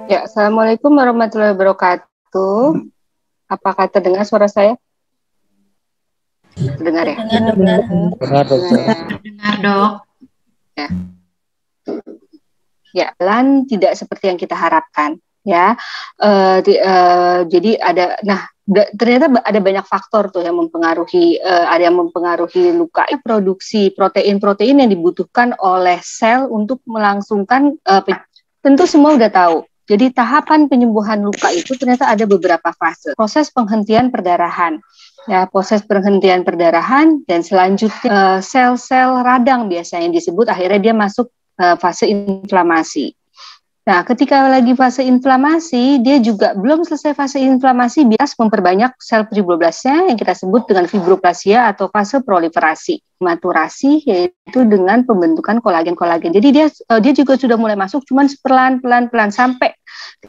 Ya, Assalamualaikum warahmatullahi wabarakatuh. Apakah terdengar suara saya? Terdengar ya? Dengar. Dengar, Dok. Ya, pelan tidak seperti yang kita harapkan. Ya, jadi ada. Nah, ternyata ada banyak faktor tuh yang mempengaruhi. Ada yang mempengaruhi luka. Produksi protein-protein yang dibutuhkan oleh sel untuk melangsungkan. Tentu semua udah tahu. Jadi tahapan penyembuhan luka itu ternyata ada beberapa fase. Proses penghentian perdarahan. Ya, proses penghentian perdarahan dan selanjutnya sel-sel radang biasanya disebut, akhirnya dia masuk fase inflamasi. Nah, ketika lagi fase inflamasi, dia juga belum selesai fase inflamasi, bias memperbanyak sel fibroblasnya yang kita sebut dengan fibroplasia atau fase proliferasi. Maturasi yaitu dengan pembentukan kolagen-kolagen. Jadi dia juga sudah mulai masuk, cuman pelan-pelan sampai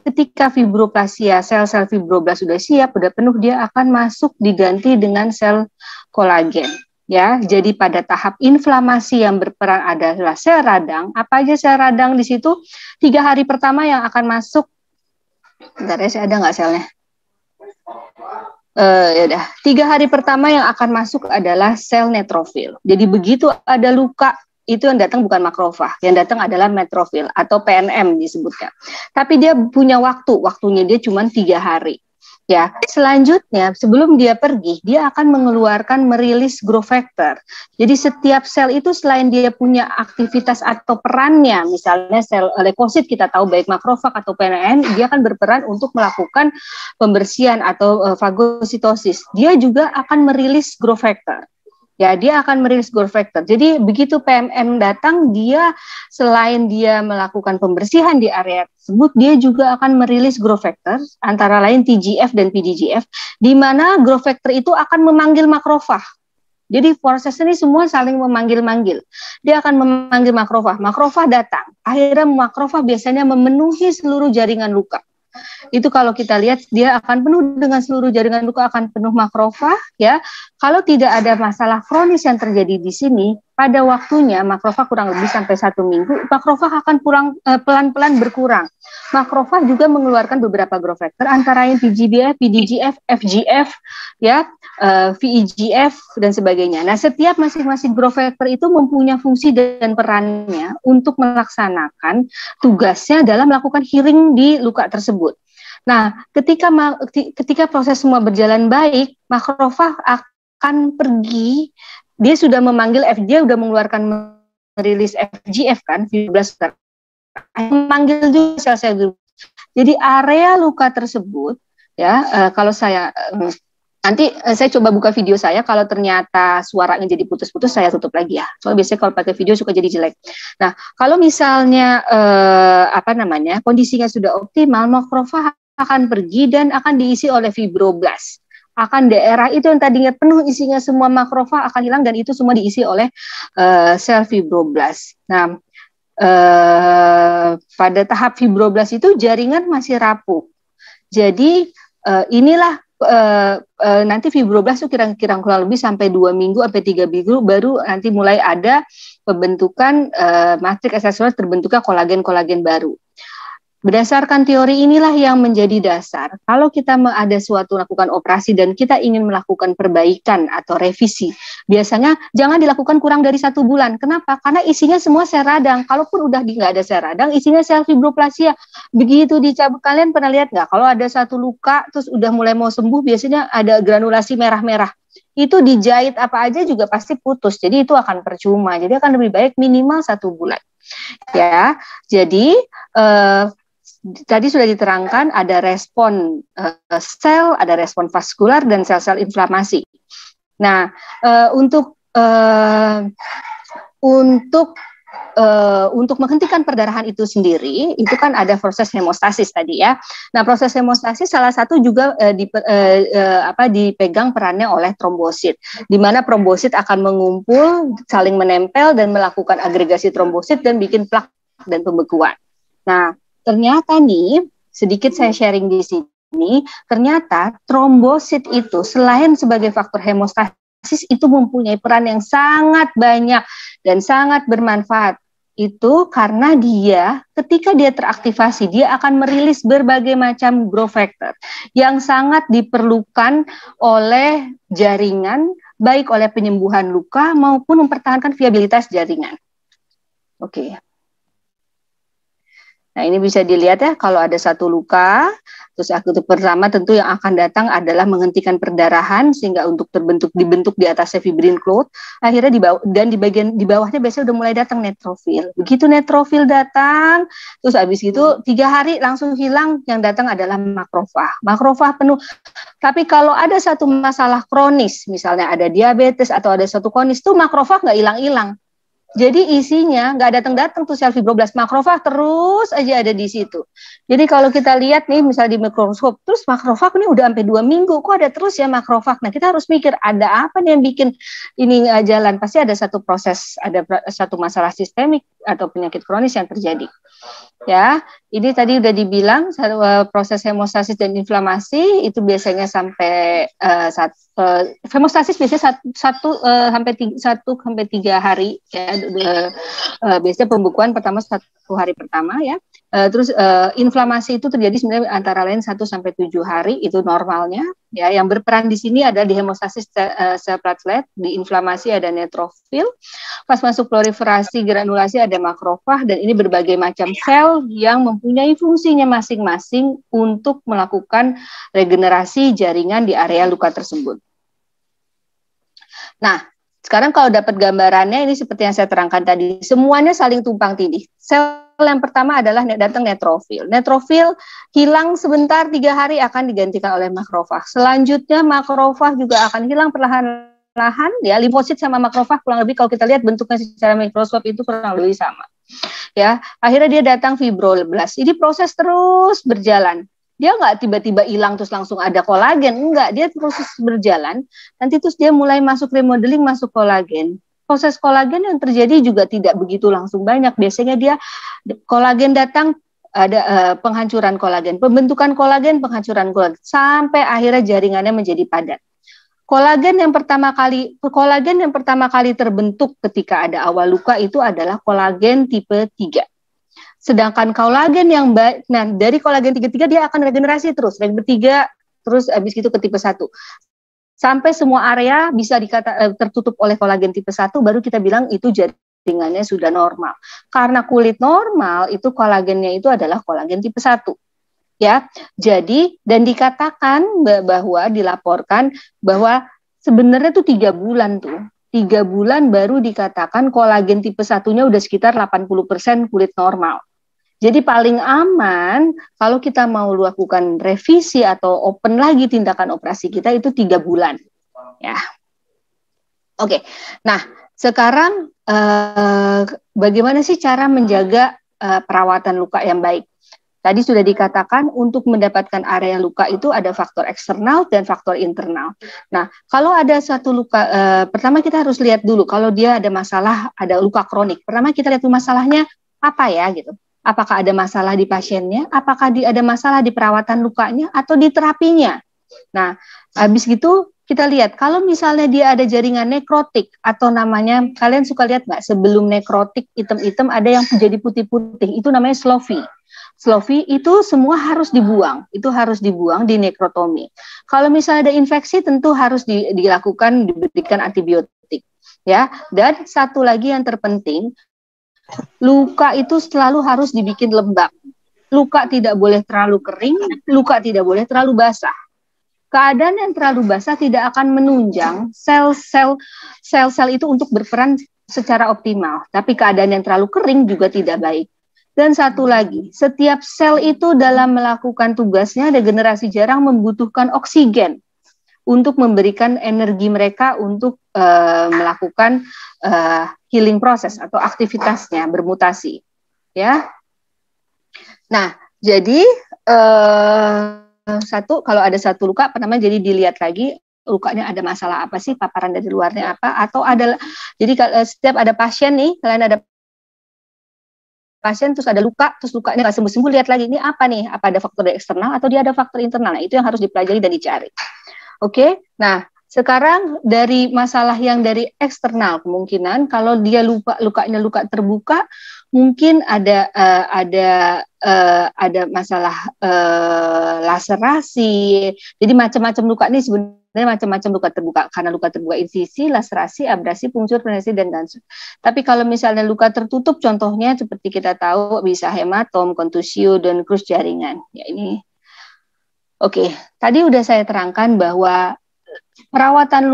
ketika fibroplasia, sel-sel fibroblas sudah siap, sudah penuh, dia akan masuk diganti dengan sel kolagen. Ya, jadi pada tahap inflamasi yang berperan adalah sel radang. Apa aja sel radang di situ? 3 hari pertama yang akan masuk. Bentar ya, saya ada nggak selnya? Ya udah. 3 hari pertama yang akan masuk adalah sel neutrofil. Jadi begitu ada luka, itu yang datang bukan makrofag, yang datang adalah neutrofil atau PNM disebutnya. Tapi dia punya waktunya dia cuma 3 hari. Ya, selanjutnya sebelum dia pergi, dia akan merilis growth factor. Jadi setiap sel itu selain dia punya aktivitas atau perannya, misalnya sel leukosit kita tahu baik makrofag atau PNN, dia akan berperan untuk melakukan pembersihan atau fagositosis. Dia juga akan merilis growth factor. Ya, dia akan merilis growth factor. Jadi begitu PMM datang, dia selain dia melakukan pembersihan di area tersebut, dia juga akan merilis growth factor, antara lain TGF dan PDGF, di mana growth factor itu akan memanggil makrofag. Jadi proses ini semua saling memanggil-manggil. Dia akan memanggil makrofag. Makrofag datang. Akhirnya makrofag biasanya memenuhi seluruh jaringan luka. Itu kalau kita lihat dia akan penuh dengan seluruh jaringan luka, akan penuh makrofag ya. Kalau tidak ada masalah kronis yang terjadi di sini, pada waktunya makrofag kurang lebih sampai 1 minggu, makrofag akan pelan-pelan berkurang. Makrofag juga mengeluarkan beberapa growth factor antara lain TGF, PDGF, FGF ya, VEGF dan sebagainya. Nah, setiap masing-masing growth factor itu mempunyai fungsi dan perannya untuk melaksanakan tugasnya dalam melakukan healing di luka tersebut. Nah, ketika proses semua berjalan baik, makrofag akan pergi. Dia sudah memanggil dia sudah mengeluarkan merilis FGF kan, fibroblast, memanggil juga sel-sel. Jadi area luka tersebut ya, kalau saya nanti saya coba buka video saya, kalau ternyata suaranya jadi putus-putus saya tutup lagi ya. Soalnya biasanya kalau pakai video suka jadi jelek. Nah, kalau misalnya kondisinya sudah optimal, makrofag akan pergi dan akan diisi oleh fibroblast. Akan daerah itu yang tadinya penuh isinya semua makrofag akan hilang dan itu semua diisi oleh sel fibroblast. Nah, pada tahap fibroblast itu jaringan masih rapuh. Jadi inilah nanti fibroblast itu kira-kira kurang lebih sampai 2 minggu sampai 3 minggu baru nanti mulai ada pembentukan matriks aksesoris, terbentuknya kolagen-kolagen baru. Berdasarkan teori inilah yang menjadi dasar kalau kita ada suatu lakukan operasi dan kita ingin melakukan perbaikan atau revisi, biasanya jangan dilakukan kurang dari 1 bulan. Kenapa? Karena isinya semua sel radang. Kalaupun udah nggak ada sel radang, isinya sel fibroplasia. Begitu dicabut, kalian pernah lihat nggak? Kalau ada satu luka terus udah mulai mau sembuh, biasanya ada granulasi merah-merah. Itu dijahit apa aja juga pasti putus. Jadi itu akan percuma. Jadi akan lebih baik minimal 1 bulan. Ya, jadi tadi sudah diterangkan ada respon sel, ada respon vaskular dan sel-sel inflamasi. Nah, untuk menghentikan perdarahan itu sendiri, itu kan ada proses hemostasis tadi ya. Nah, proses hemostasis salah satu juga dipegang perannya oleh trombosit, di mana trombosit akan mengumpul, saling menempel dan melakukan agregasi trombosit dan bikin plak dan pembekuan. Nah, ternyata nih, sedikit saya sharing di sini, ternyata trombosit itu selain sebagai faktor hemostasis itu mempunyai peran yang sangat banyak dan sangat bermanfaat itu karena dia ketika dia teraktivasi, dia akan merilis berbagai macam growth factor yang sangat diperlukan oleh jaringan, baik oleh penyembuhan luka maupun mempertahankan viabilitas jaringan. Oke. Nah, ini bisa dilihat ya, kalau ada satu luka, terus akut pertama tentu yang akan datang adalah menghentikan perdarahan sehingga untuk dibentuk di atasnya fibrin cloth. Akhirnya di bawah, dan di bawahnya biasanya udah mulai datang neutrofil. Begitu neutrofil datang, terus habis itu 3 hari langsung hilang, yang datang adalah makrofag. Makrofag penuh. Tapi kalau ada satu masalah kronis, misalnya ada diabetes atau ada satu kronis, tuh makrofag nggak hilang-hilang. Jadi isinya nggak datang-datang tuh sel fibroblast, makrofag terus aja ada di situ. Jadi kalau kita lihat nih misalnya di mikroskop, terus makrofag ini udah sampai 2 minggu, kok ada terus ya makrofag. Nah kita harus mikir ada apa nih yang bikin ini nggak jalan. Pasti ada satu proses, ada satu masalah sistemik atau penyakit kronis yang terjadi. Ya, ini tadi udah dibilang proses hemostasis dan inflamasi itu biasanya sampai hemostasis biasanya 1 sampai 3 hari ya, biasanya pembekuan pertama 1 hari pertama ya. Terus inflamasi itu terjadi sebenarnya antara lain 1 sampai 7 hari itu normalnya ya. Yang berperan di sini ada di hemostasis sel platelet, di inflamasi ada neutrofil, pas masuk proliferasi granulasi ada makrofag, dan ini berbagai macam sel yang mempunyai fungsinya masing-masing untuk melakukan regenerasi jaringan di area luka tersebut. Nah, sekarang kalau dapat gambarannya ini seperti yang saya terangkan tadi, semuanya saling tumpang tindih. Sel yang pertama adalah datang neutrofil. Neutrofil hilang sebentar 3 hari akan digantikan oleh makrofag. Selanjutnya makrofag juga akan hilang perlahan-lahan ya. Limfosit sama makrofag kurang lebih kalau kita lihat bentuknya secara mikroskop itu kurang lebih sama. Ya, akhirnya dia datang fibroblast. Ini proses terus berjalan. Dia nggak tiba-tiba hilang terus langsung ada kolagen, enggak, dia proses berjalan, nanti terus dia mulai masuk remodeling, masuk kolagen. Proses kolagen yang terjadi juga tidak begitu langsung banyak, biasanya dia kolagen datang, ada penghancuran kolagen, pembentukan kolagen, penghancuran kolagen, sampai akhirnya jaringannya menjadi padat. Kolagen yang pertama kali terbentuk ketika ada awal luka itu adalah kolagen tipe 3. Sedangkan kolagen yang dari kolagen tipe 3 dia akan regenerasi terus, terus habis itu ke tipe 1. Sampai semua area bisa tertutup oleh kolagen tipe 1, baru kita bilang itu jaringannya sudah normal. Karena kulit normal itu kolagennya itu adalah kolagen tipe 1. Ya. Jadi dan dikatakan bahwa dilaporkan bahwa sebenarnya tuh 3 bulan tuh. 3 bulan baru dikatakan kolagen tipe 1-nya udah sekitar 80% kulit normal. Jadi paling aman kalau kita mau lakukan revisi atau open lagi tindakan operasi kita itu 3 bulan. Ya. Oke. Nah, sekarang bagaimana sih cara menjaga perawatan luka yang baik? Tadi sudah dikatakan untuk mendapatkan area luka itu ada faktor eksternal dan faktor internal. Nah, kalau ada satu luka, pertama kita harus lihat dulu kalau dia ada masalah, ada luka kronik. Pertama kita lihat masalahnya apa ya gitu. Apakah ada masalah di pasiennya, apakah ada masalah di perawatan lukanya, atau di terapinya. Nah, habis gitu kita lihat, kalau misalnya dia ada jaringan nekrotik, atau namanya, kalian suka lihat nggak, sebelum nekrotik, item-item ada yang menjadi putih-putih, itu namanya sloughy. Sloughy itu semua harus dibuang, di nekrotomi. Kalau misalnya ada infeksi, tentu harus diberikan antibiotik. Ya, dan satu lagi yang terpenting, luka itu selalu harus dibikin lembab. Luka tidak boleh terlalu kering, luka tidak boleh terlalu basah. Keadaan yang terlalu basah tidak akan menunjang sel-sel itu untuk berperan secara optimal. Tapi keadaan yang terlalu kering juga tidak baik. Dan satu lagi, setiap sel itu dalam melakukan tugasnya, regenerasi jarang membutuhkan oksigen untuk memberikan energi mereka untuk melakukan healing proses atau aktivitasnya bermutasi, ya. Nah, jadi kalau ada satu luka, pertama jadi dilihat lagi lukanya ada masalah apa sih, paparan dari luarnya apa, atau ada. Jadi setiap ada pasien nih, kalian ada pasien terus ada luka, terus lukanya nggak sembuh-sembuh, lihat lagi ini apa nih, apa ada faktor eksternal atau dia ada faktor internal. Nah, itu yang harus dipelajari dan dicari. Oke, nah Sekarang dari masalah yang dari eksternal, kemungkinan kalau dia lukanya luka terbuka, mungkin ada masalah laserasi. Jadi macam-macam luka ini sebenarnya macam-macam luka terbuka, karena luka terbuka insisi, laserasi, abrasi, pungtur, penesi, dan lain. Tapi kalau misalnya luka tertutup, contohnya seperti kita tahu bisa hematom, kontusio, dan krus jaringan. Ya ini. Oke, tadi udah saya terangkan bahwa perawatan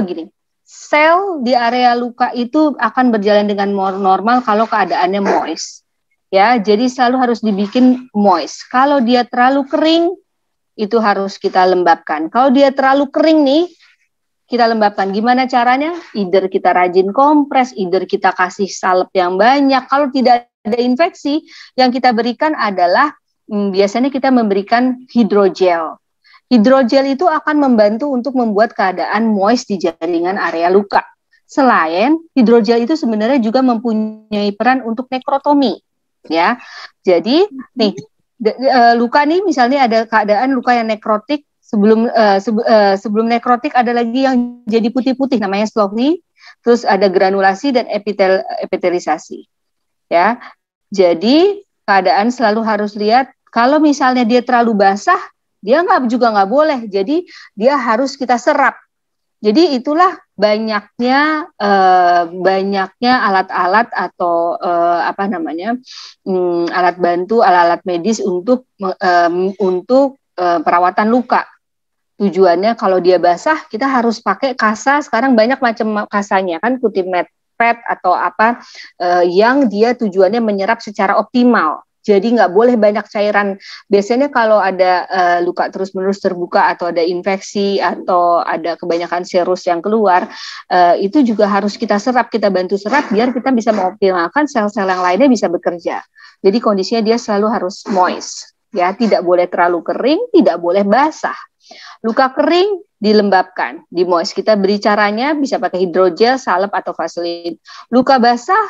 gini, sel di area luka itu akan berjalan dengan normal kalau keadaannya moist. Ya, jadi selalu harus dibikin moist. Kalau dia terlalu kering, itu harus kita lembabkan. Kalau dia terlalu kering nih, kita lembabkan. Gimana caranya? Either kita rajin kompres, either kita kasih salep yang banyak. Kalau tidak ada infeksi, yang kita berikan adalah biasanya kita memberikan hidrogel. Hidrogel itu akan membantu untuk membuat keadaan moist di jaringan area luka. Selain hidrogel itu sebenarnya juga mempunyai peran untuk nekrotomi, ya. Jadi nih luka nih misalnya ada keadaan luka yang nekrotik, sebelum nekrotik ada lagi yang jadi putih-putih namanya Slovny, terus ada granulasi dan epitelisasi, ya. Jadi keadaan selalu harus lihat kalau misalnya dia terlalu basah, dia juga nggak boleh, jadi dia harus kita serap. Jadi itulah banyaknya alat-alat atau alat bantu, alat-alat medis untuk perawatan luka. Tujuannya kalau dia basah kita harus pakai kasa. Sekarang banyak macam kasanya kan, Cutimed pad atau apa yang dia tujuannya menyerap secara optimal. Jadi nggak boleh banyak cairan. Biasanya kalau ada luka terus-menerus terbuka atau ada infeksi atau ada kebanyakan serus yang keluar, itu juga harus kita serap, kita bantu serap biar kita bisa mengoptimalkan sel-sel yang lainnya bisa bekerja. Jadi kondisinya dia selalu harus moist, ya, tidak boleh terlalu kering, tidak boleh basah. Luka kering dilembabkan, di moist. Kita beri caranya bisa pakai hidrogel, salep atau vaselin. Luka basah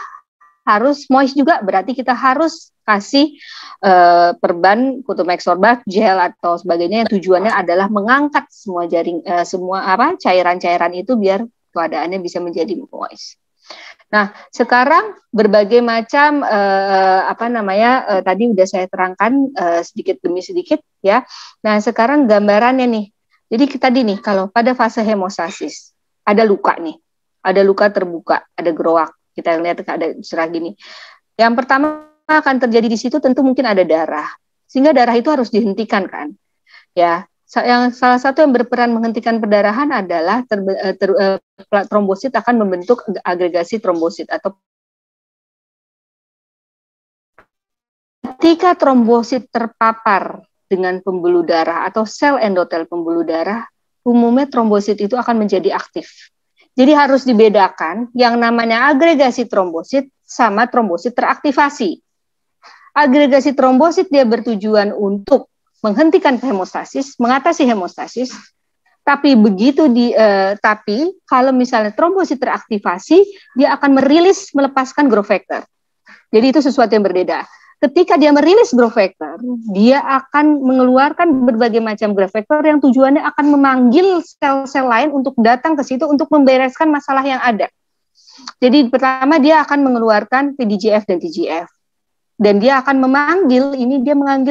harus moist juga, berarti kita harus kasih perban Kutumeg sorbat, gel atau sebagainya yang tujuannya adalah mengangkat semua cairan-cairan itu biar keadaannya bisa menjadi moist. Nah, sekarang berbagai macam tadi udah saya terangkan sedikit demi sedikit, ya. Nah, sekarang gambarannya nih. Jadi tadi nih kalau pada fase hemostasis ada luka nih, ada luka terbuka, ada groak. Kita lihat ada serah gini. Yang pertama akan terjadi di situ tentu mungkin ada darah. Sehingga darah itu harus dihentikan kan. Ya, salah satu yang berperan menghentikan perdarahan adalah trombosit akan membentuk agregasi trombosit atau ketika trombosit terpapar dengan pembuluh darah atau sel endotel pembuluh darah, umumnya trombosit itu akan menjadi aktif. Jadi harus dibedakan yang namanya agregasi trombosit sama trombosit teraktivasi. Agregasi trombosit dia bertujuan untuk menghentikan hemostasis, mengatasi hemostasis. Tapi tapi kalau misalnya trombosit teraktivasi, dia akan melepaskan growth factor. Jadi itu sesuatu yang berbeda. Ketika dia merilis growth factor, dia akan mengeluarkan berbagai macam growth factor yang tujuannya akan memanggil sel-sel lain untuk datang ke situ untuk membereskan masalah yang ada. Jadi pertama dia akan mengeluarkan PDGF dan TGF. Dan dia akan memanggil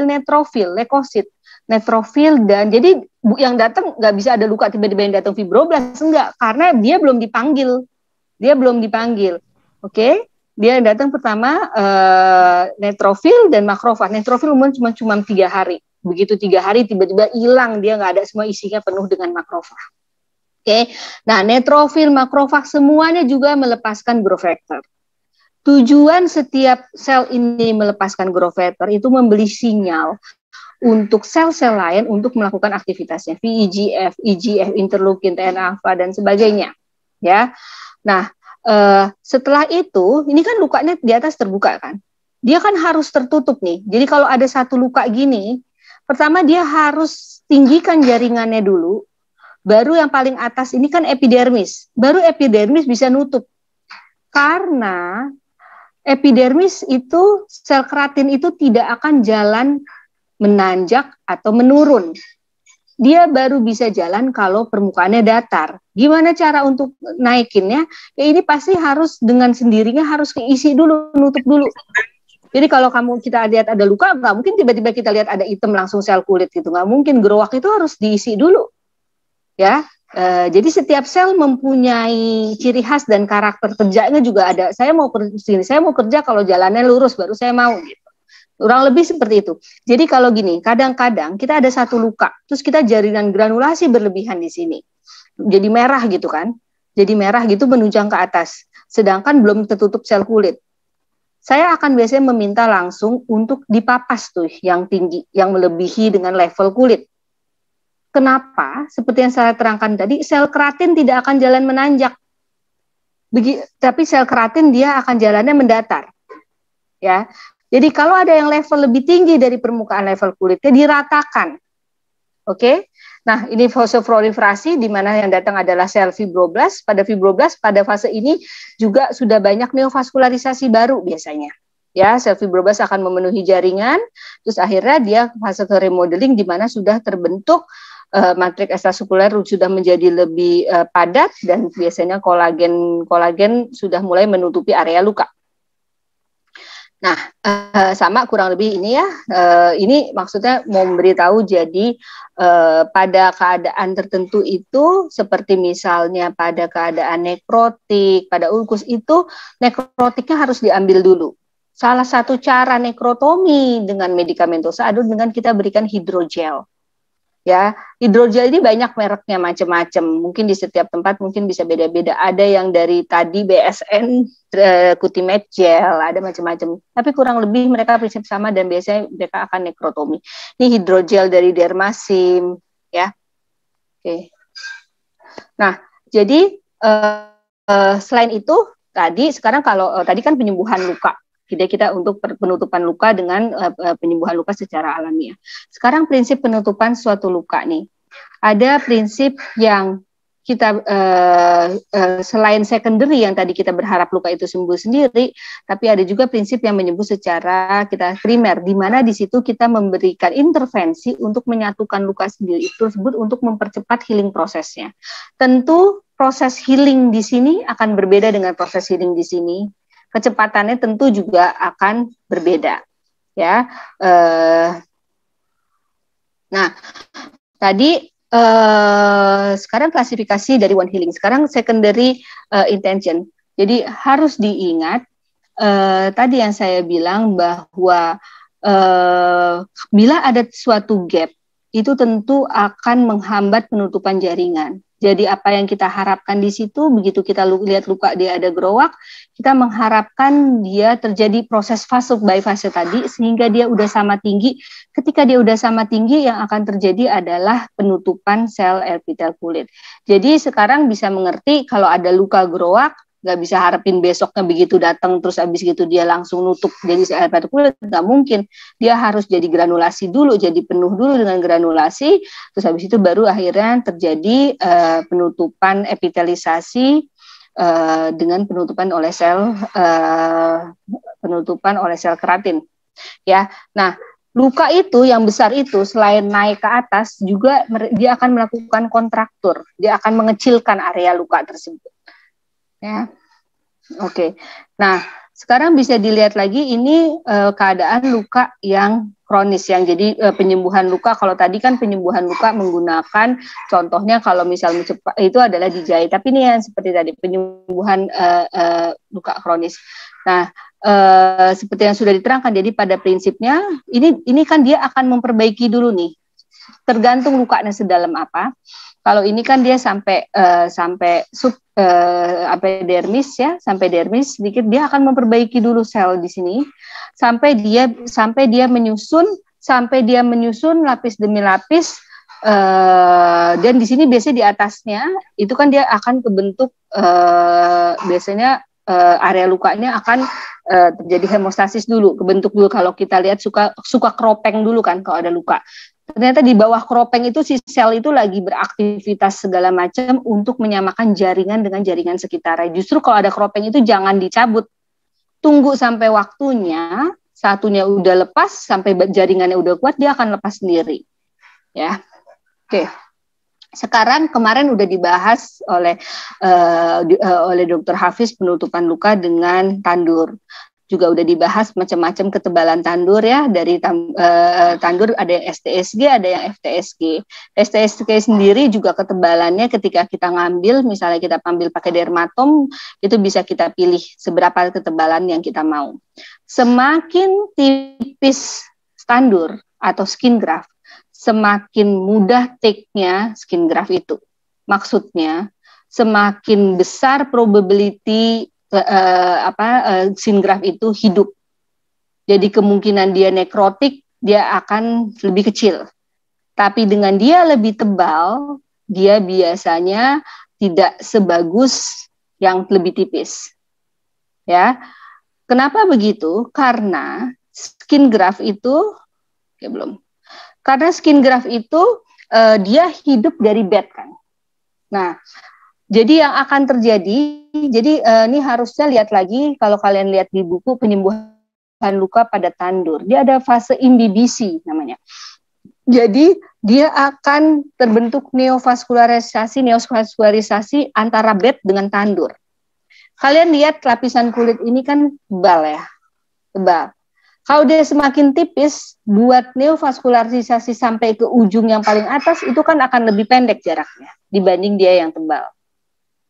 neutrofil, leukosit, neutrofil, dan jadi yang datang nggak bisa ada luka tiba-tiba yang datang fibroblas, enggak, karena dia belum dipanggil. Oke? Dia datang pertama neutrofil dan makrofag. Neutrofil umumnya cuma 3 hari. Begitu 3 hari tiba-tiba hilang, dia nggak ada, semua isinya penuh dengan makrofag. Oke. Nah, neutrofil, makrofag semuanya juga melepaskan growth factor. Tujuan setiap sel ini melepaskan growth factor itu memberi sinyal untuk sel-sel lain untuk melakukan aktivitasnya, VEGF, IGF, interleukin, TNF-alpha dan sebagainya. Ya. Nah, setelah itu, ini kan lukanya di atas terbuka kan, dia kan harus tertutup nih. Jadi kalau ada satu luka gini, pertama dia harus tinggikan jaringannya dulu, baru yang paling atas ini kan epidermis, baru epidermis bisa nutup. Karena epidermis itu, sel keratin itu tidak akan jalan menanjak atau menurun. dia baru bisa jalan kalau permukaannya datar. Gimana cara untuk naikinnya? Ya ini pasti harus dengan sendirinya harus keisi dulu, nutup dulu. Jadi kalau kita lihat ada luka, nggak mungkin tiba-tiba kita lihat ada item langsung sel kulit gitu, nggak mungkin. Growak itu harus diisi dulu, ya. Jadi setiap sel mempunyai ciri khas dan karakter kerjanya juga ada. Saya mau kerja kalau jalannya lurus baru saya mau gitu. Kurang lebih seperti itu. Jadi kalau gini, kadang-kadang kita ada satu luka, terus kita jaringan granulasi berlebihan di sini. Jadi merah gitu kan. Jadi merah gitu menunjang ke atas. Sedangkan belum tertutup sel kulit. Saya akan biasanya meminta langsung untuk dipapas tuh yang tinggi, yang melebihi dengan level kulit. Kenapa? Seperti yang saya terangkan tadi, sel keratin tidak akan jalan menanjak. Tapi sel keratin dia akan jalannya mendatar. Ya. Jadi kalau ada yang level lebih tinggi dari permukaan level kulitnya diratakan. Oke. Nah, ini fase proliferasi di mana yang datang adalah sel fibroblast. Pada fibroblast pada fase ini juga sudah banyak neovaskularisasi baru biasanya. Ya, sel fibroblast akan memenuhi jaringan, terus akhirnya dia fase remodeling di mana sudah terbentuk matriks ekstrasekuler sudah menjadi lebih padat dan biasanya kolagen sudah mulai menutupi area luka. Nah, sama kurang lebih ini ya, ini maksudnya mau memberitahu jadi pada keadaan tertentu itu, seperti misalnya pada keadaan nekrotik, pada ulkus itu, nekrotiknya harus diambil dulu. Salah satu cara nekrotomi dengan medikamentosa adalah dengan kita berikan hidrogel. Ya, hidrogel ini banyak mereknya macam-macam. Mungkin di setiap tempat mungkin bisa beda-beda. Ada yang dari tadi BSN, Cutimed gel, ada macam-macam. Tapi kurang lebih mereka prinsip sama dan biasanya mereka akan nekrotomi. Ini hidrogel dari Dermasim, ya. Oke. Nah, jadi selain itu sekarang kalau tadi kan penyembuhan luka. Jadi kita untuk penutupan luka dengan penyembuhan luka secara alamiah. Sekarang prinsip penutupan suatu luka nih. Ada prinsip yang kita selain secondary yang tadi kita berharap luka itu sembuh sendiri, tapi ada juga prinsip yang menyebut secara kita primer, di mana di situ kita memberikan intervensi untuk menyatukan luka sendiri itu tersebut untuk mempercepat healing prosesnya. Tentu proses healing di sini akan berbeda dengan proses healing di sini. Kecepatannya tentu juga akan berbeda, ya. Nah, tadi sekarang klasifikasi dari one healing. Sekarang secondary intention. Jadi harus diingat tadi yang saya bilang bahwa bila ada suatu gap itu tentu akan menghambat penutupan jaringan. Jadi apa yang kita harapkan di situ, begitu kita lihat luka dia ada growak, kita mengharapkan dia terjadi proses fase by fase tadi, sehingga dia udah sama tinggi. Ketika dia udah sama tinggi, yang akan terjadi adalah penutupan sel epitel kulit. Jadi sekarang bisa mengerti kalau ada luka growak, nggak bisa harapin besoknya begitu datang terus habis gitu dia langsung nutup jadi sel epitel kulit, nggak mungkin. Dia harus jadi granulasi dulu, jadi penuh dulu dengan granulasi, terus habis itu baru akhirnya terjadi penutupan epitelisasi dengan penutupan oleh sel keratin. Ya, nah luka itu yang besar itu selain naik ke atas juga dia akan melakukan kontraktur, dia akan mengecilkan area luka tersebut. Ya, oke. Nah, sekarang bisa dilihat lagi ini keadaan luka yang kronis yang jadi penyembuhan luka. Kalau tadi kan penyembuhan luka menggunakan contohnya kalau misalnya cepat itu adalah dijahit. Tapi ini yang seperti tadi penyembuhan luka kronis. Nah, seperti yang sudah diterangkan. Jadi pada prinsipnya ini kan dia akan memperbaiki dulu nih. Tergantung lukanya sedalam apa. Kalau ini kan dia sampai dermis ya, sampai dermis sedikit, dia akan memperbaiki dulu sel di sini sampai dia menyusun lapis demi lapis, dan di sini biasanya di atasnya itu kan dia akan kebentuk biasanya area lukanya akan terjadi hemostasis dulu, kebentuk dulu. Kalau kita lihat suka keropeng dulu kan kalau ada luka. Ternyata di bawah keropeng itu si sel itu lagi beraktivitas segala macam untuk menyamakan jaringan dengan jaringan sekitarnya. Justru kalau ada keropeng itu jangan dicabut. Tunggu sampai waktunya, satunya udah lepas, sampai jaringannya udah kuat, dia akan lepas sendiri. Ya. Oke. Sekarang kemarin udah dibahas oleh Dr. Hafiz penutupan luka dengan tandur. Juga udah dibahas macam-macam ketebalan tandur ya, dari tandur ada yang STSG, ada yang FTSG. STSG sendiri juga ketebalannya ketika kita ngambil, misalnya kita ambil pakai dermatom, itu bisa kita pilih seberapa ketebalan yang kita mau. Semakin tipis tandur atau skin graft, semakin mudah take-nya skin graft itu. Maksudnya semakin besar probability skin graft itu hidup. Jadi kemungkinan dia nekrotik dia akan lebih kecil. Tapi dengan dia lebih tebal, dia biasanya tidak sebagus yang lebih tipis. Ya. Kenapa begitu? Karena skin graft itu Karena skin graft itu dia hidup dari bed kan. Nah, jadi yang akan terjadi, ini harusnya lihat lagi kalau kalian lihat di buku penyembuhan luka pada tandur, dia ada fase imbibisi namanya. Jadi dia akan terbentuk neovaskularisasi antara bed dengan tandur. Kalian lihat lapisan kulit ini kan tebal ya, tebal. Kalau dia semakin tipis, buat neovaskularisasi sampai ke ujung yang paling atas itu kan akan lebih pendek jaraknya dibanding dia yang tebal.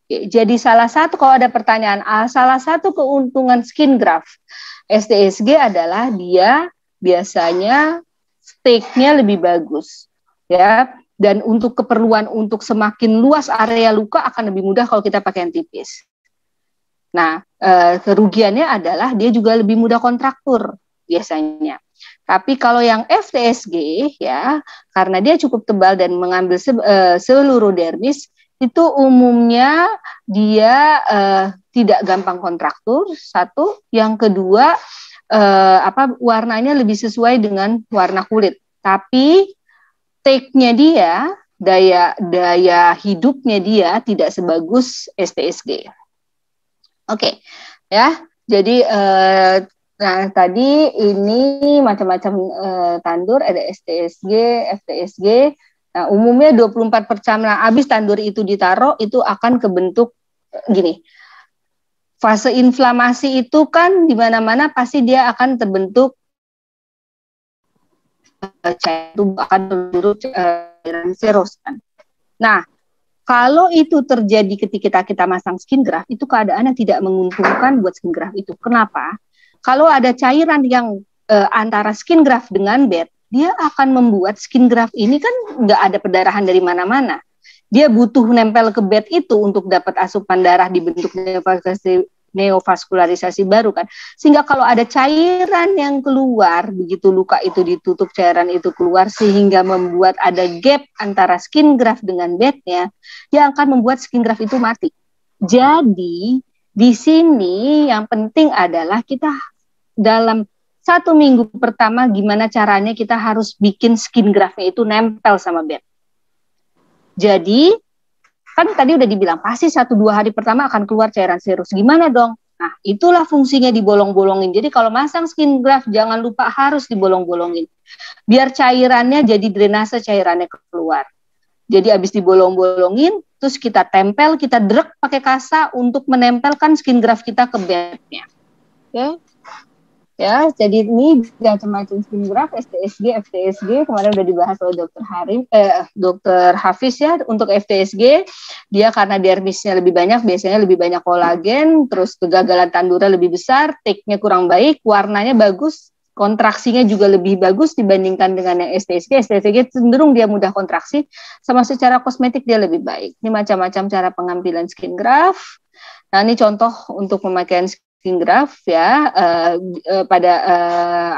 Oke, jadi salah satu kalau ada pertanyaan, salah satu keuntungan skin graft STSG adalah dia biasanya stake-nya lebih bagus, ya. Dan untuk keperluan untuk semakin luas area luka akan lebih mudah kalau kita pakai yang tipis. Nah, kerugiannya adalah dia juga lebih mudah kontraktur biasanya. Tapi kalau yang FTSG ya, karena dia cukup tebal dan mengambil seluruh dermis, itu umumnya dia tidak gampang kontraktur. Satu, yang kedua warnanya lebih sesuai dengan warna kulit. Tapi take-nya dia, daya hidupnya dia tidak sebagus STSG. Oke, ya. Jadi nah tadi ini macam-macam tandur, ada STSG, FTSG. Nah, umumnya 24 per jam. Nah, habis tandur itu ditaruh, itu akan kebentuk gini. Fase inflamasi itu kan di mana-mana pasti dia akan terbentuk akan terbentuk cairan seros kan. Nah, kalau itu terjadi ketika kita masang skin graft, itu keadaannya tidak menguntungkan buat skin graft itu. Kenapa? Kalau ada cairan yang antara skin graft dengan bed, dia akan membuat skin graft ini kan nggak ada perdarahan dari mana-mana. Dia butuh nempel ke bed itu untuk dapat asupan darah dibentuk neovaskularisasi baru kan. Sehingga kalau ada cairan yang keluar, begitu luka itu ditutup, cairan itu keluar sehingga membuat ada gap antara skin graft dengan bednya, dia akan membuat skin graft itu mati. Jadi di sini yang penting adalah kita dalam 1 minggu pertama gimana caranya kita harus bikin skin graftnya itu nempel sama bed. Jadi kan tadi udah dibilang pasti 1-2 hari pertama akan keluar cairan serus. Gimana dong? Nah, itulah fungsinya dibolong-bolongin. Jadi kalau masang skin graft jangan lupa harus dibolong-bolongin. Biar cairannya jadi drainase cairannya keluar. Jadi habis dibolong-bolongin, terus kita tempel, kita drek pakai kasa untuk menempelkan skin graft kita ke bednya. Oke. Ya, jadi ini macam-macam skin graft, STSG, FTSG, kemarin udah dibahas oleh Dr. Hafiz ya. Untuk FTSG, dia karena dermisnya lebih banyak, biasanya lebih banyak kolagen, terus kegagalan tandurnya lebih besar, take-nya kurang baik, warnanya bagus, kontraksinya juga lebih bagus dibandingkan dengan yang STSG. STSG cenderung dia mudah kontraksi, sama secara kosmetik dia lebih baik. Ini macam-macam cara pengambilan skin graft. Nah, ini contoh untuk pemakaian skin graft ya pada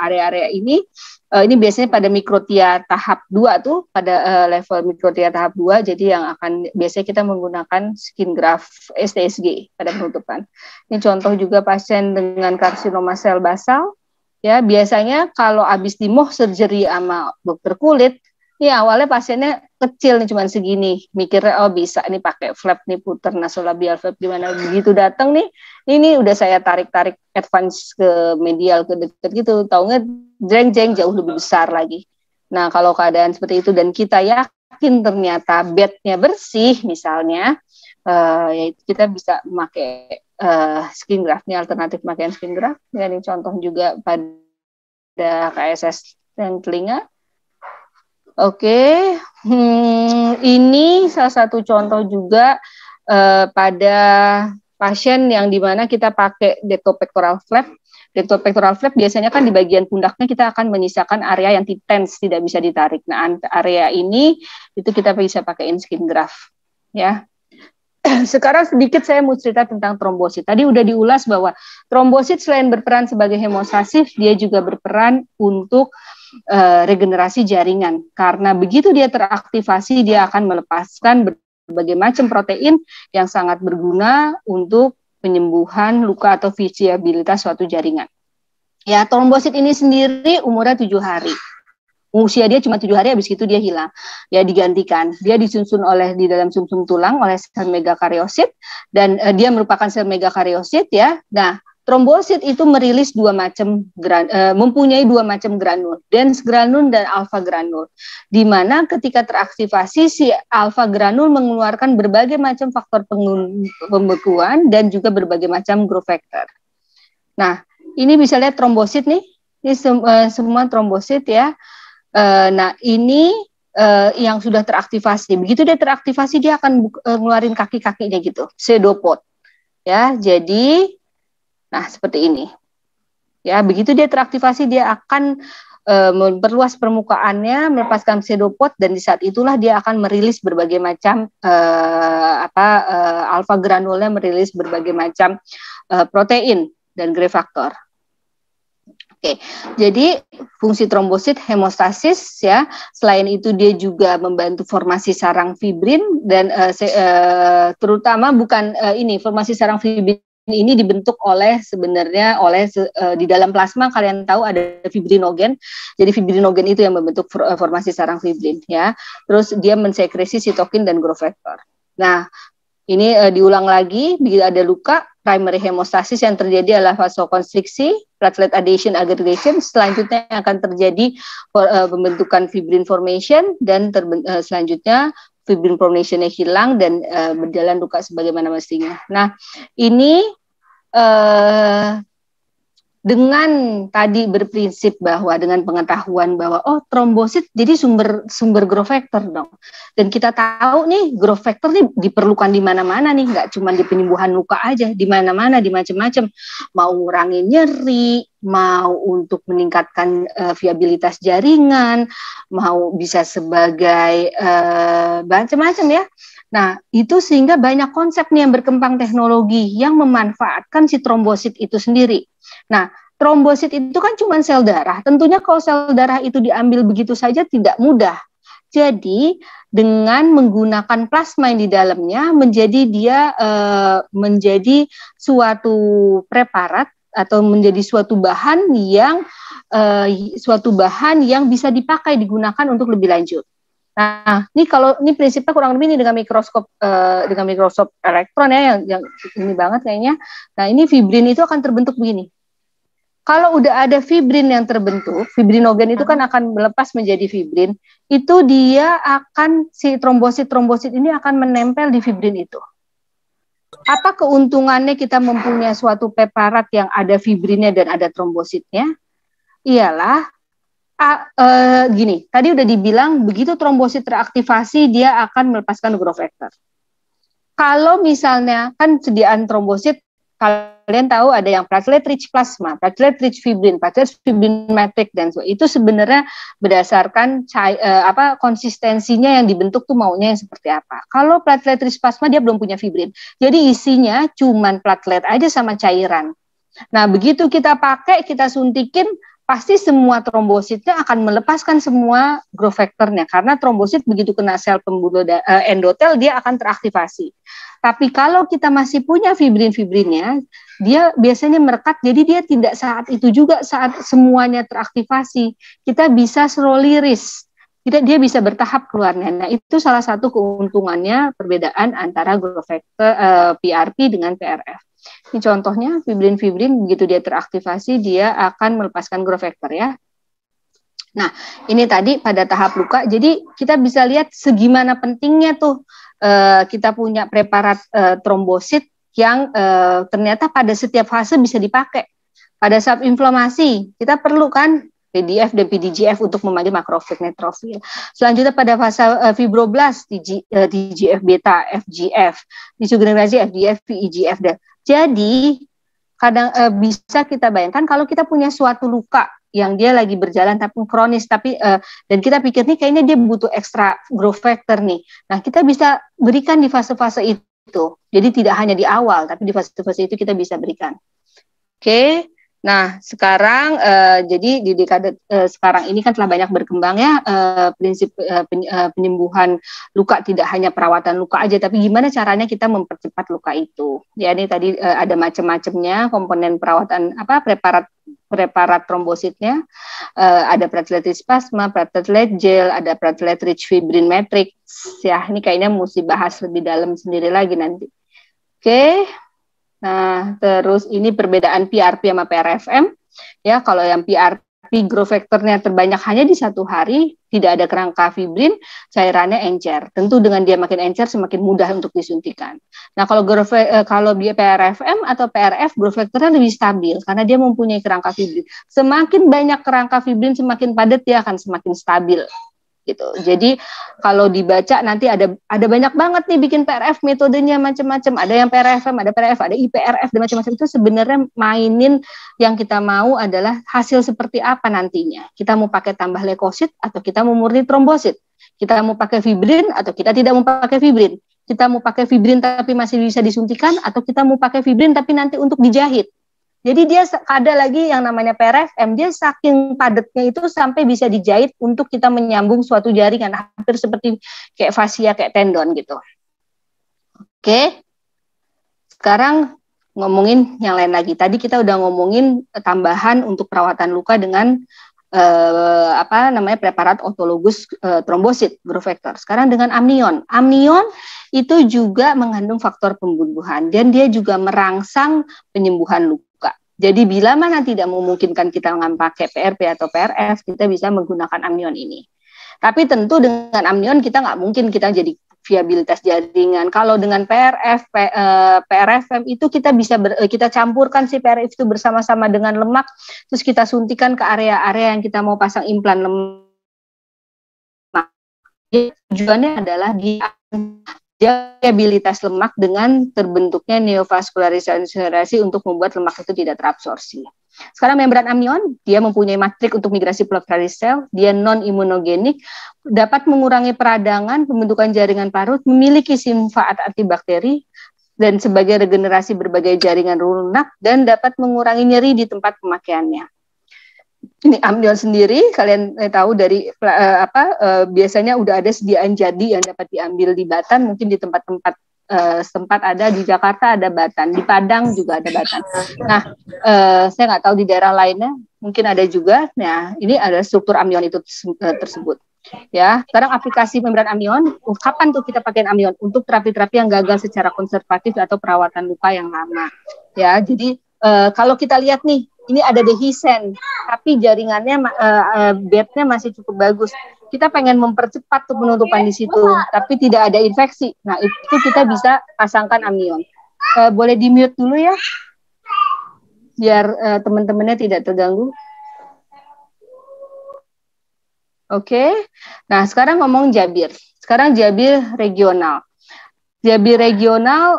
area-area ini. Ini biasanya pada mikrotia tahap 2 tuh, pada level mikrotia tahap 2. Jadi yang akan biasanya kita menggunakan skin graft STSG pada penutupan. Ini contoh juga pasien dengan karsinoma sel basal. Ya, biasanya kalau habis di Mohs surgery sama dokter kulit, ini awalnya pasiennya kecil nih, cuman segini, mikirnya oh bisa nih pakai flap nih, puter nasolabial flap, gimana begitu datang nih, ini udah saya tarik-tarik advance ke medial, ke dekat gitu, taunya jeng-jeng jauh lebih besar lagi. Nah, kalau keadaan seperti itu dan kita yakin yakin ternyata bednya bersih misalnya, ya kita bisa memakai skin graft. Ini alternatif pemakaian skin graft. Ini contoh juga pada KSS dan telinga. Oke, ini salah satu contoh juga pada pasien yang dimana kita pakai dectopectoral flap. Dectopectoral flap biasanya kan di bagian pundaknya kita akan menyisakan area yang tense, tidak bisa ditarik. Nah, area ini itu kita bisa pakai skin graft, ya. Sekarang sedikit saya mau cerita tentang trombosit. Tadi udah diulas bahwa trombosit selain berperan sebagai hemostasis, dia juga berperan untuk regenerasi jaringan. Karena begitu dia teraktivasi, dia akan melepaskan berbagai macam protein yang sangat berguna untuk penyembuhan luka atau visibilitas suatu jaringan. Ya, trombosit ini sendiri umurnya 7 hari. Usia dia cuma 7 hari, habis itu dia hilang. Ya, digantikan. Dia disusun di dalam sumsum tulang oleh sel megakariosit, dan dia merupakan sel megakariosit, ya. Nah, trombosit itu mempunyai dua macam granul, dense granul dan alpha granul. Di mana ketika teraktivasi si alpha granul mengeluarkan berbagai macam faktor pembekuan dan juga berbagai macam growth factor. Nah, ini bisa lihat trombosit nih. Ini semua trombosit, ya. Nah, ini yang sudah teraktivasi. Begitu dia teraktivasi, dia akan ngeluarin kaki-kakinya gitu, pseudopod. Ya, jadi nah seperti ini. Ya, begitu dia teraktivasi, dia akan memperluas permukaannya, melepaskan pseudopod, dan di saat itulah dia akan merilis berbagai macam alpha granulnya merilis berbagai macam protein dan growth factor. Oke, jadi fungsi trombosit hemostasis, ya. Selain itu dia juga membantu formasi sarang fibrin, dan terutama formasi sarang fibrin ini dibentuk di dalam plasma, kalian tahu ada fibrinogen. Jadi fibrinogen itu yang membentuk formasi sarang fibrin, ya. Terus dia mensekresi sitokin dan growth factor. Nah, ini diulang lagi, bila ada luka, primary hemostasis yang terjadi adalah vasokonstriksi, platelet adhesion aggregation, selanjutnya akan terjadi pembentukan fibrin formation, dan selanjutnya fibrin formation-nya hilang dan berjalan luka sebagaimana mestinya. Nah, ini dengan tadi berprinsip bahwa dengan pengetahuan bahwa trombosit jadi sumber growth factor dong. Dan kita tahu nih growth factor nih diperlukan di mana-mana nih, nggak cuma di penyembuhan luka aja, di mana-mana, di macam-macam. Mau ngurangin nyeri, mau untuk meningkatkan viabilitas jaringan, mau bisa sebagai macam-macam, ya. Nah, itu sehingga banyak konsep nih yang berkembang teknologi yang memanfaatkan si trombosit itu sendiri. Nah, trombosit itu kan cuma sel darah. Tentunya kalau sel darah itu diambil begitu saja tidak mudah. Jadi, dengan menggunakan plasma yang di dalamnya menjadi suatu preparat atau menjadi suatu bahan yang bisa dipakai, digunakan untuk lebih lanjut. Nah, ini prinsipnya kurang lebih ini dengan mikroskop elektron, ya, yang ini banget kayaknya. Nah, ini fibrin itu akan terbentuk begini. Kalau udah ada fibrin yang terbentuk, fibrinogen itu kan akan melepas menjadi fibrin, itu si trombosit ini akan menempel di fibrin itu. Apa keuntungannya kita mempunyai suatu preparat yang ada fibrinnya dan ada trombositnya? Ialah gini, tadi udah dibilang begitu trombosit teraktivasi dia akan melepaskan growth factor. Kalau misalnya kan sediaan trombosit, kalian tahu ada yang platelet rich plasma, platelet rich fibrin, platelet fibrin matrix, dan itu sebenarnya berdasarkan konsistensinya yang dibentuk tuh maunya yang seperti apa. Kalau platelet rich plasma dia belum punya fibrin, jadi isinya cuman platelet aja sama cairan. Nah, begitu kita pakai, kita suntikin, pasti semua trombositnya akan melepaskan semua growth factornya, karena trombosit begitu kena sel pembunuh endotel dia akan teraktivasi. Tapi kalau kita masih punya fibrin-fibrinnya, dia biasanya merekat, jadi dia tidak saat itu juga saat semuanya teraktivasi. Kita bisa slowly release, dia bisa bertahap keluarnya. Nah, itu salah satu keuntungannya perbedaan antara growth factor PRP dengan PRF. Ini contohnya fibrin-fibrin begitu dia teraktivasi dia akan melepaskan growth factor, ya. Nah, ini tadi pada tahap luka, jadi kita bisa lihat segimana pentingnya tuh kita punya preparat trombosit yang ternyata pada setiap fase bisa dipakai. Pada saat inflamasi, kita perlu kan PDF dan PDGF untuk memanggil makrofag neutrofil. Selanjutnya pada fase fibroblast, TGF beta, FGF, tisu generasi FGF, VEGF. Jadi kadang bisa kita bayangkan kalau kita punya suatu luka yang dia lagi berjalan tapi kronis, tapi dan kita pikir nih kayaknya dia butuh ekstra growth factor nih. Nah, kita bisa berikan di fase-fase itu. Jadi tidak hanya di awal, tapi di fase-fase itu kita bisa berikan. Oke. Nah, sekarang jadi di dekade sekarang ini kan telah banyak berkembang ya prinsip penyembuhan luka, tidak hanya perawatan luka aja, tapi gimana caranya kita mempercepat luka itu. Ya, ini tadi ada macam-macamnya komponen perawatan preparat trombositnya, ada platelet rich plasma, platelet gel, ada platelet rich fibrin matrix. Ya, ini kayaknya mesti bahas lebih dalam sendiri lagi nanti. Oke. Nah, terus ini perbedaan PRP sama PRFM. Ya, kalau yang PRP growth factornya terbanyak hanya di 1 hari, tidak ada kerangka fibrin, cairannya encer. Tentu dengan dia makin encer semakin mudah untuk disuntikan. Nah, kalau dia PRFM atau PRF growth factornya lebih stabil karena dia mempunyai kerangka fibrin. Semakin banyak kerangka fibrin, semakin padat dia akan semakin stabil. Gitu. Jadi kalau dibaca nanti ada banyak banget nih bikin PRF metodenya macam-macam. Ada yang PRFM, ada PRF, ada IPRF dan macam-macam. Itu sebenarnya mainin yang kita mau adalah hasil seperti apa nantinya. Kita mau pakai tambah leukosit atau kita mau murni trombosit. Kita mau pakai fibrin atau kita tidak mau pakai fibrin. Kita mau pakai fibrin tapi masih bisa disuntikan atau kita mau pakai fibrin tapi nanti untuk dijahit. Jadi dia ada lagi yang namanya PRFM, dia saking padatnya itu sampai bisa dijahit untuk kita menyambung suatu jaringan, hampir seperti kayak fascia, kayak tendon gitu. Oke, sekarang ngomongin yang lain lagi. Tadi kita udah ngomongin tambahan untuk perawatan luka dengan preparat autologus trombosit growth factor. Sekarang dengan amnion. Amnion itu juga mengandung faktor pembunuhan dan dia juga merangsang penyembuhan luka. Jadi bila mana tidak memungkinkan kita pakai PRP atau PRF, kita bisa menggunakan amnion ini. Tapi tentu dengan amnion kita nggak mungkin kita jadi viabilitas jaringan. Kalau dengan PRFM itu kita bisa kita campurkan si PRF itu bersama-sama dengan lemak, terus kita suntikan ke area-area yang kita mau pasang implan lemak. Tujuannya adalah viabilitas lemak dengan terbentuknya neovaskularisasi untuk membuat lemak itu tidak terabsorpsi. Sekarang membran amnion, dia mempunyai matrik untuk migrasi pluripotent sel, dia non-imunogenik, dapat mengurangi peradangan, pembentukan jaringan parut, memiliki manfaat antibakteri, dan sebagai regenerasi berbagai jaringan lunak, dan dapat mengurangi nyeri di tempat pemakaiannya. Ini amnion sendiri, kalian tahu dari biasanya udah ada sediaan jadi yang dapat diambil di Batan, mungkin di tempat-tempat sempat ada di Jakarta ada Batan, di Padang juga ada Batan. Nah, saya nggak tahu di daerah lainnya, mungkin ada juga. Nah, ini ada struktur amnion itu tersebut. Ya, sekarang aplikasi membran amnion, kapan tuh kita pakai amnion? Untuk terapi-terapi yang gagal secara konservatif atau perawatan luka yang lama. Ya, jadi kalau kita lihat nih, ini ada dehisen, tapi jaringannya bednya masih cukup bagus. Kita pengen mempercepat tuh penutupan di situ, tapi tidak ada infeksi. Nah, itu kita bisa pasangkan amnion. Boleh di-mute dulu ya, biar teman-temannya tidak terganggu. Oke. Nah, sekarang ngomong Jabir. Sekarang Jabir regional. Jabir regional,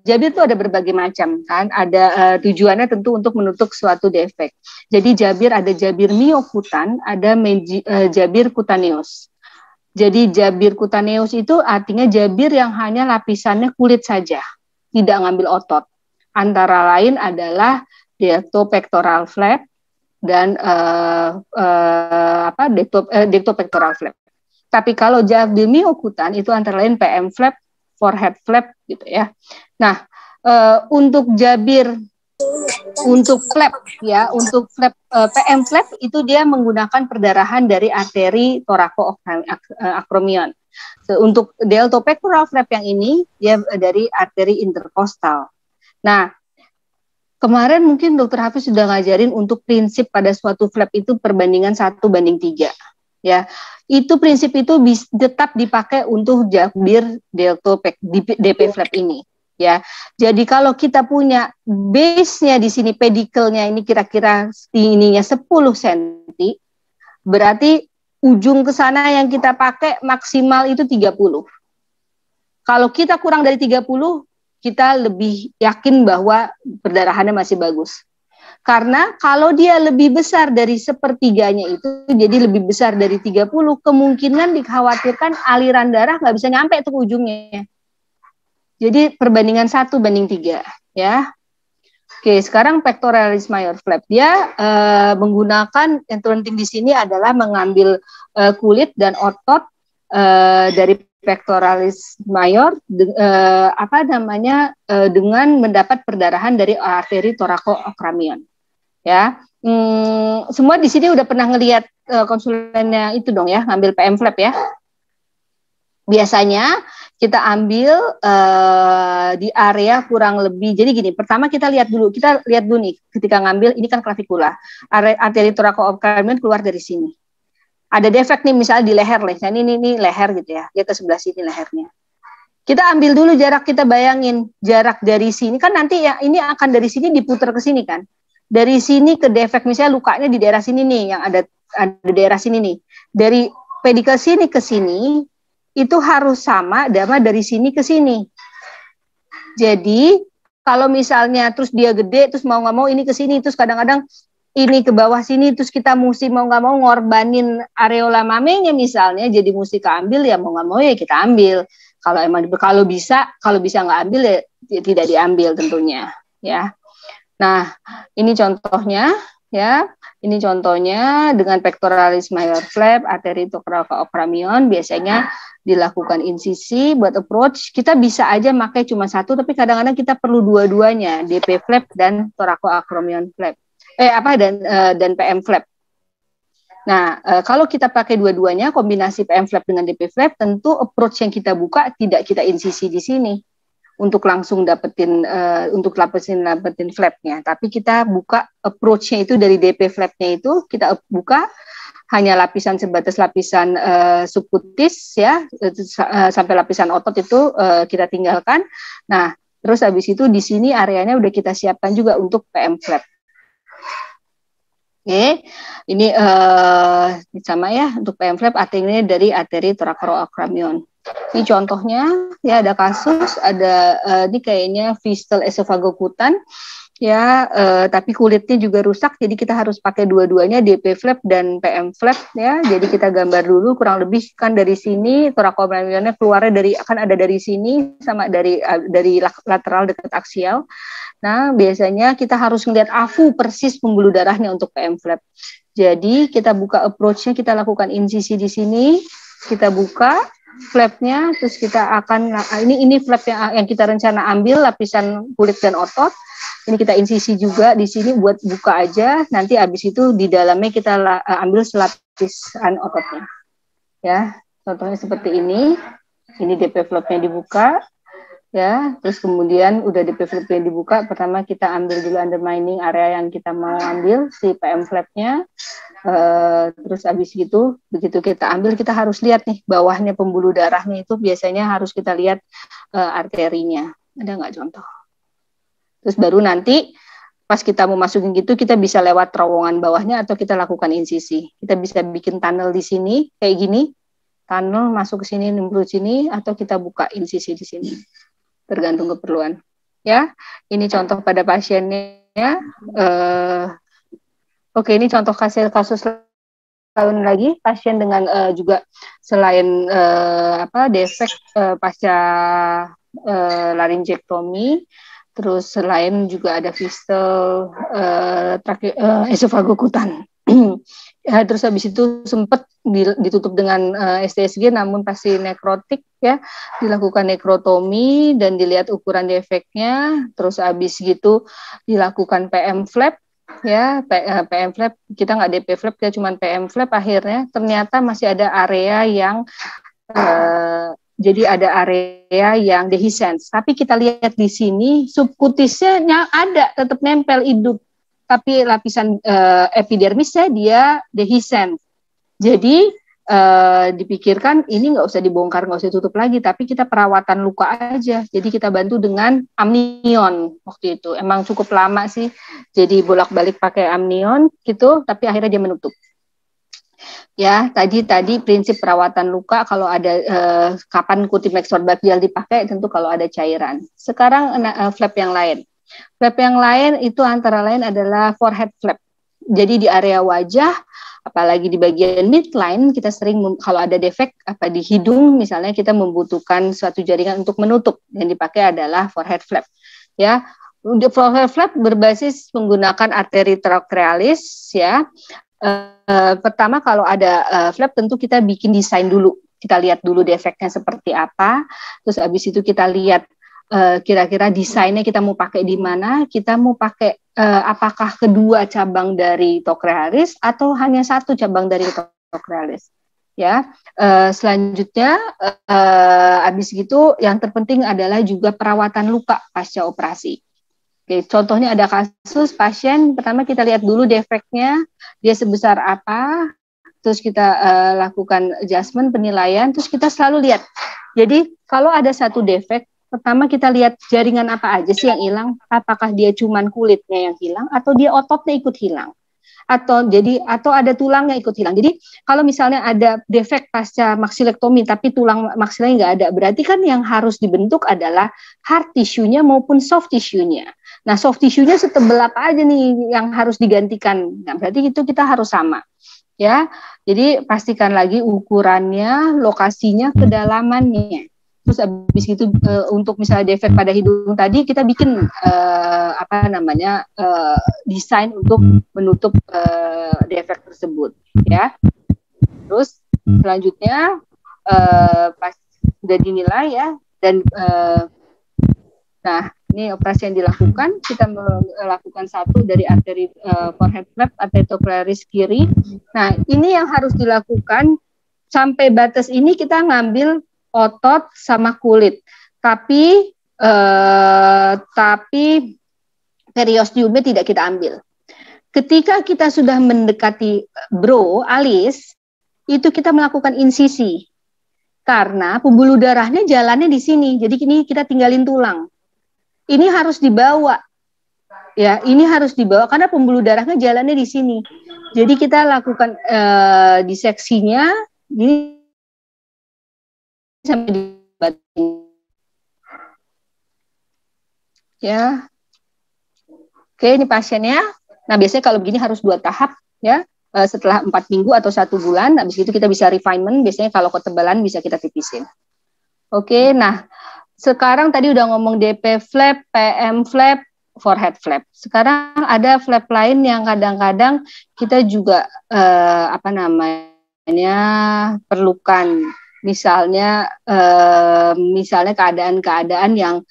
Jabir itu ada berbagai macam kan, ada tujuannya tentu untuk menutup suatu defek. Jadi Jabir ada Jabir miokutan, ada Jabir kutaneus. Jadi Jabir kutaneus itu artinya Jabir yang hanya lapisannya kulit saja, tidak ngambil otot. Antara lain adalah deltopectoral flap dan deltopectoral flap. Tapi kalau Jabir miokutan itu antara lain PM flap, forehead flap gitu ya. Nah, untuk Jabir, untuk flap ya, untuk flap PM flap itu dia menggunakan perdarahan dari arteri thoracoacromion. Untuk deltopectoral flap yang ini dia dari arteri intercostal. Nah, Kemarin mungkin Dokter Hafiz sudah ngajarin untuk prinsip pada suatu flap itu perbandingan 1:3. Ya, itu prinsip itu tetap dipakai untuk Jabir Delto DP flap ini. Ya, jadi kalau kita punya base-nya di sini, pedikelnya ini kira-kira ininya 10 cm, berarti ujung ke sana yang kita pakai maksimal itu 30. Kalau kita kurang dari 30, kita lebih yakin bahwa perdarahannya masih bagus. Karena kalau dia lebih besar dari sepertiganya itu, jadi lebih besar dari 30, kemungkinan dikhawatirkan aliran darah nggak bisa nyampe ke ujungnya. Jadi perbandingan 1:3 ya. Oke, sekarang pectoralis major flap. Dia menggunakan yang terpenting di sini adalah mengambil kulit dan otot dari pectoralis major dengan mendapat perdarahan dari arteri thoracoacromion. Ya, semua di sini udah pernah ngelihat konsulennya itu dong ya, ngambil PM flap ya. Biasanya kita ambil di area kurang lebih, jadi gini, pertama kita lihat dulu nih, ketika ngambil, ini kan klavikula, arteri thoracoacromion keluar dari sini. Ada defek nih, misalnya di leher, ini leher gitu ya, dia ke sebelah sini lehernya. Kita ambil dulu jarak, kita bayangin jarak dari sini, kan nanti ya ini akan dari sini diputar ke sini kan. Dari sini ke defek, misalnya lukanya di daerah sini nih, yang ada daerah sini nih. Dari pedikel sini ke sini, itu harus sama dari sini ke sini. Jadi, kalau misalnya terus dia gede, terus mau nggak mau ini ke sini, terus kadang-kadang ini ke bawah sini, terus kita mesti mau nggak mau ngorbanin areola mamenya misalnya, jadi mesti keambil ya mau nggak mau ya kita ambil. Kalau bisa nggak ambil ya tidak diambil tentunya ya. Nah, ini contohnya ya. Ini contohnya dengan pectoralis major flap, arteri thoracoacromion, biasanya dilakukan insisi buat approach. Kita bisa aja pakai cuma satu, tapi kadang-kadang kita perlu dua-duanya, DP flap dan thoracoacromion flap. Dan PM flap. Nah, kalau kita pakai dua-duanya, kombinasi PM flap dengan DP flap, tentu approach yang kita buka tidak kita insisi di sini untuk langsung dapetin flapnya, tapi kita buka approach-nya itu dari DP flapnya itu kita buka hanya lapisan sebatas lapisan subkutis ya, sampai lapisan otot itu kita tinggalkan. Nah, terus habis itu di sini areanya udah kita siapkan juga untuk PM flap. Oke, ini sama ya untuk PM flap, artinya dari arteri thoracoacromion. Ini contohnya ya, ada kasus, ada ini kayaknya fistel esophagocutan ya, tapi kulitnya juga rusak, jadi kita harus pakai dua-duanya, DP flap dan PM flap ya. Jadi kita gambar dulu kurang lebih kan dari sini thoracoacromionnya keluarnya ada dari sini sama dari lateral dekat aksial. Nah, biasanya kita harus melihat AFU persis pembuluh darahnya untuk PM flap. Jadi kita buka approach-nya, kita lakukan insisi di sini, kita buka flapnya, terus kita akan ini flap yang kita rencana ambil lapisan kulit dan otot. Ini kita insisi juga di sini buat buka aja. Nanti habis itu di dalamnya kita ambil selapisan ototnya. Ya, contohnya seperti ini. Ini DP flapnya dibuka. Ya, terus kemudian udah DP flapnya dibuka. Pertama kita ambil dulu undermining area yang kita mau ambil si PM flapnya. Terus habis gitu, begitu kita ambil, kita harus lihat nih bawahnya pembuluh darahnya itu biasanya harus kita lihat arterinya. Ada nggak contoh? Terus baru nanti pas kita mau masukin gitu, kita bisa lewat terowongan bawahnya atau kita lakukan insisi. Kita bisa bikin tunnel di sini kayak gini, tunnel masuk ke sini, nembus sini, atau kita buka insisi di sini, tergantung keperluan. Ya, ini contoh pada pasiennya. Oke, ini contoh kasus tahun lagi, pasien dengan juga selain defek pasca laringektomi, terus selain juga ada fistel esophagocutan. Ya, terus habis itu sempat ditutup dengan STSG, namun pasti nekrotik ya, dilakukan nekrotomi dan dilihat ukuran defeknya, terus habis gitu dilakukan PM flap. Ya, PM flap, kita nggak DP flap, ya cuman PM flap, akhirnya ternyata masih ada area yang Jadi ada area yang dehiscence. Tapi kita lihat di sini subkutisnya ada, tetap nempel hidup. Tapi lapisan epidermisnya dia dehiscence. Jadi dipikirkan ini nggak usah dibongkar, nggak usah tutup lagi, tapi kita perawatan luka aja. Jadi kita bantu dengan amnion waktu itu. Emang cukup lama sih. Jadi bolak-balik pakai amnion gitu, tapi akhirnya dia menutup. Ya, tadi prinsip perawatan luka kalau ada kapan Cutimex sorbakial dipakai tentu kalau ada cairan. Sekarang flap yang lain. Flap yang lain itu antara lain adalah forehead flap. Jadi di area wajah, apalagi di bagian midline, kita sering kalau ada defek di hidung misalnya, kita membutuhkan suatu jaringan untuk menutup. Yang dipakai adalah forehead flap. Ya, forehead flap berbasis menggunakan arteri trachealis ya. Pertama kalau ada flap tentu kita bikin desain dulu, kita lihat dulu defeknya seperti apa, terus habis itu kita lihat kira-kira desainnya kita mau pakai di mana, kita mau pakai apakah kedua cabang dari trochlearis atau hanya satu cabang dari trochlearis ya. Selanjutnya habis gitu yang terpenting adalah juga perawatan luka pasca operasi. Oke, contohnya ada kasus pasien, pertama kita lihat dulu defeknya, dia sebesar apa, terus kita lakukan adjustment, penilaian, terus kita selalu lihat. Jadi kalau ada satu defek, pertama kita lihat jaringan apa aja sih yang hilang, apakah dia cuman kulitnya yang hilang, atau dia ototnya ikut hilang, atau ada tulangnya ikut hilang. Jadi kalau misalnya ada defek pasca maksilektomi tapi tulang maksilanya nggak ada, berarti kan yang harus dibentuk adalah hard tissue-nya maupun soft tissue-nya. Nah, soft tissue-nya setebal apa aja nih yang harus digantikan. Nah, berarti itu kita harus sama. Ya. Jadi pastikan lagi ukurannya, lokasinya, kedalamannya. Terus habis itu untuk misalnya defek pada hidung tadi kita bikin desain untuk menutup defek tersebut, ya. Terus selanjutnya pas sudah dinilai ya, dan nah ini operasi yang dilakukan, kita melakukan satu dari arteri forehead flap, arteri trochlearis kiri. Nah ini yang harus dilakukan, sampai batas ini kita ngambil otot sama kulit, tapi periosteumnya tidak kita ambil. Ketika kita sudah mendekati alis, itu kita melakukan insisi, karena pembuluh darahnya jalannya di sini, jadi ini kita tinggalin tulang. Ini harus dibawa, ya, ini harus dibawa karena pembuluh darahnya jalannya di sini. Jadi kita lakukan diseksinya, ini sampai di batin. Ya, oke, ini pasiennya. Nah biasanya kalau begini harus 2 tahap, ya. Setelah 4 minggu atau 1 bulan, habis itu kita bisa refinement. Biasanya kalau ketebalan bisa kita tipisin. Oke, nah sekarang tadi udah ngomong DP flap, PM flap, forehead flap. Sekarang ada flap lain yang kadang-kadang kita juga perlukan. Misalnya keadaan-keadaan yang